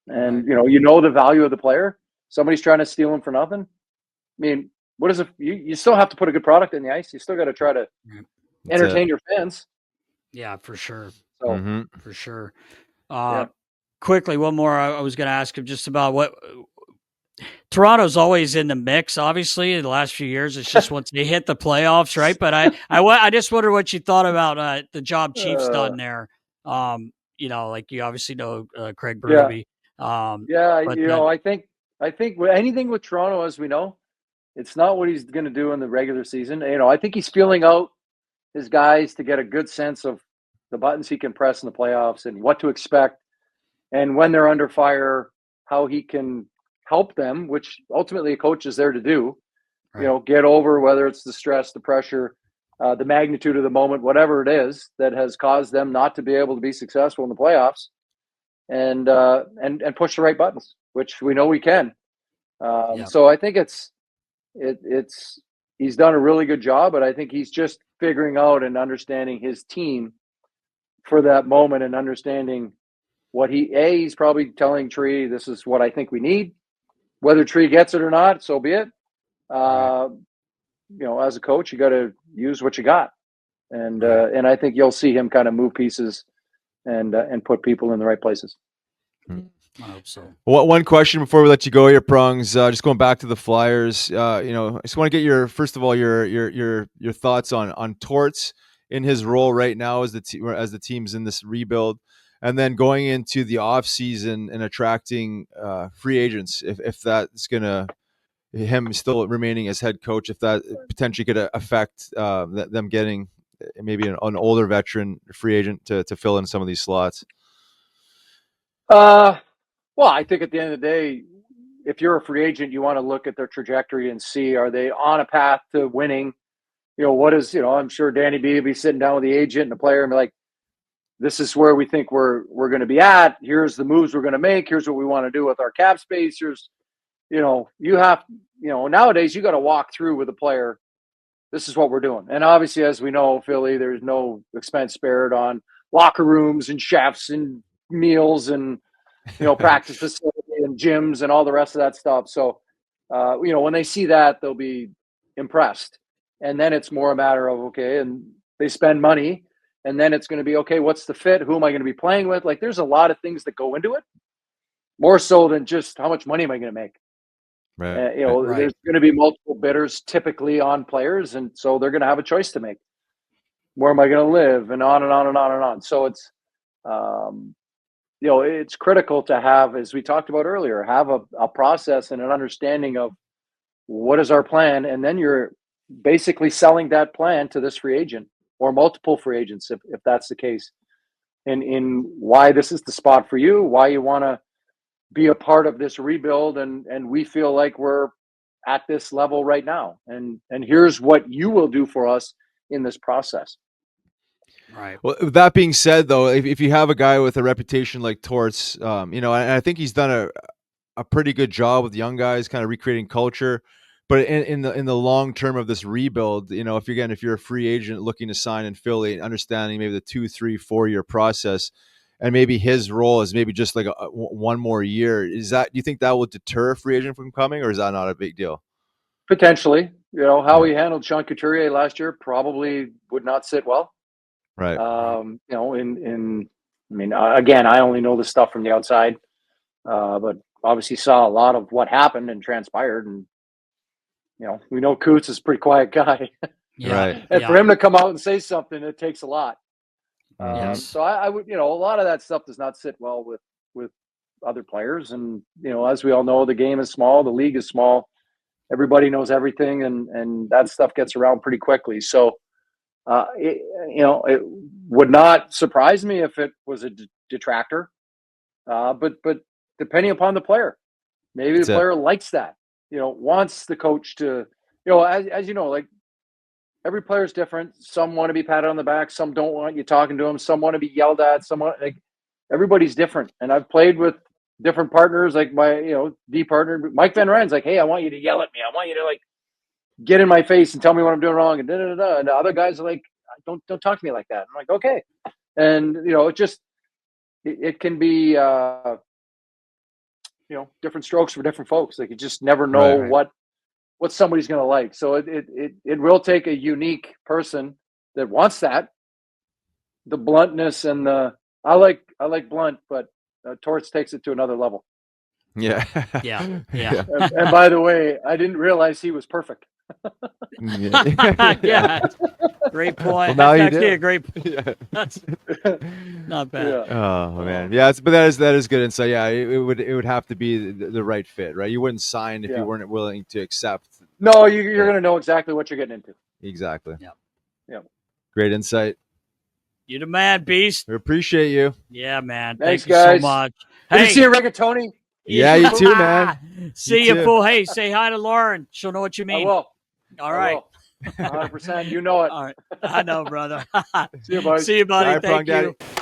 And the value of the player. Somebody's trying to steal him for nothing. I mean, what is it? You still have to put a good product in the ice. You still got to try to entertain your fans. Yeah, for sure. So for sure. Quickly, one more I was going to ask him just about what Toronto's always in the mix. Obviously, in the last few years, it's just once they hit the playoffs, right? But I just wonder what you thought about the job Chiefs done there. Like you obviously know Craig Berube. I think with anything with Toronto, as we know, it's not what he's going to do in the regular season. I think he's feeling out his guys to get a good sense of the buttons he can press in the playoffs and what to expect, and when they're under fire, how he can help them, which ultimately a coach is there to do. Right. Get over whether it's the stress, the pressure, the magnitude of the moment, whatever it is that has caused them not to be able to be successful in the playoffs, and push the right buttons, which we know we can. So I think he's done a really good job, but I think he's just figuring out and understanding his team for that moment, and understanding what he's probably telling Tree, this is what I think we need. Whether Tree gets it or not, so be it. As a coach, you got to use what you got, and I think you'll see him kind of move pieces and put people in the right places. I hope so. Well, one question before we let you go here, Prongs. Just going back to the Flyers. I just want to get your thoughts on Torts in his role right now as the team's in this rebuild, and then going into the off season and attracting free agents. If that's gonna him still remaining as head coach, if that potentially could affect them getting maybe an older veteran free agent to fill in some of these slots. Well, I think at the end of the day, if you're a free agent, you want to look at their trajectory and see, are they on a path to winning? I'm sure Danny B will be sitting down with the agent and the player and be like, this is where we think we're going to be at. Here's the moves we're going to make. Here's what we want to do with our cap space. Nowadays you got to walk through with a player. This is what we're doing. And obviously, as we know, Philly, there's no expense spared on locker rooms and chefs and meals and, practice facility and gyms and all the rest of that stuff. So, when they see that, they'll be impressed. And then it's more a matter of, okay, and they spend money, and then it's going to be, okay, what's the fit? Who am I going to be playing with? Like, there's a lot of things that go into it, more so than just how much money am I going to make? Right. There's going to be multiple bidders typically on players, and so they're going to have a choice to make. Where am I going to live? And on and on and on and on. So it's, it's critical to have, as we talked about earlier, have a process and an understanding of what is our plan, and then you're basically selling that plan to this free agent or multiple free agents if that's the case, and in why this is the spot for you, why you want to be a part of this rebuild, and we feel like we're at this level right now, and here's what you will do for us in this process. Right. Well, that being said, though, if you have a guy with a reputation like Torts, and I think he's done a pretty good job with young guys, kind of recreating culture. But in the long term of this rebuild, if you're a free agent looking to sign in Philly, understanding maybe the 2, 3, 4 year process, and maybe his role is maybe just like one more year, do you think that will deter a free agent from coming, or is that not a big deal? Potentially, how he handled Sean Couturier last year probably would not sit well. Right. Again, I only know the stuff from the outside, but obviously saw a lot of what happened and transpired, and we know Coots is a pretty quiet guy. Yeah. Right. And for him to come out and say something, it takes a lot. Yes. So I would, a lot of that stuff does not sit well with other players. And, as we all know, the game is small, the league is small, everybody knows everything, and that stuff gets around pretty quickly. So, it would not surprise me if it was a detractor, but depending upon the player, maybe the player likes that, wants the coach to, as you know, like, every player is different. Some want to be patted on the back. Some don't want you talking to them. Some want to be yelled at. Everybody's different. And I've played with different partners, like my, D partner, Mike Van Ryn's like, hey, I want you to yell at me. I want you to get in my face and tell me what I'm doing wrong. And da-da-da-da. And the other guys are like, don't talk to me like that. I'm like, okay. And, it can be, different strokes for different folks. Like, you just never know what somebody's going to like. So it will take a unique person that wants that, the bluntness and I like blunt, but Torts takes it to another level. Yeah. Yeah. And by the way, I didn't realize he was perfect. Yeah. Great point. Well, now That's you actually do. a great point. That's not bad. Oh man, yeah, but that is good insight. Yeah, it would have to be the right fit, right? You wouldn't sign if you weren't willing to accept. No, you're going to know exactly what you're getting into. Exactly. Yeah. Great insight. You're the man, Beast. We appreciate you. Yeah, man. Thanks, Thank you guys. so much. Did you Hey, see a rigatoni? Yeah, you too, man. See You you, too. fool. Hey, say hi to Lauren. She'll know what you I mean. will. All right. 100%. You know it. All right. I know, brother. See you, buddy. See you, buddy. All right, Thank Prong you. Daddy.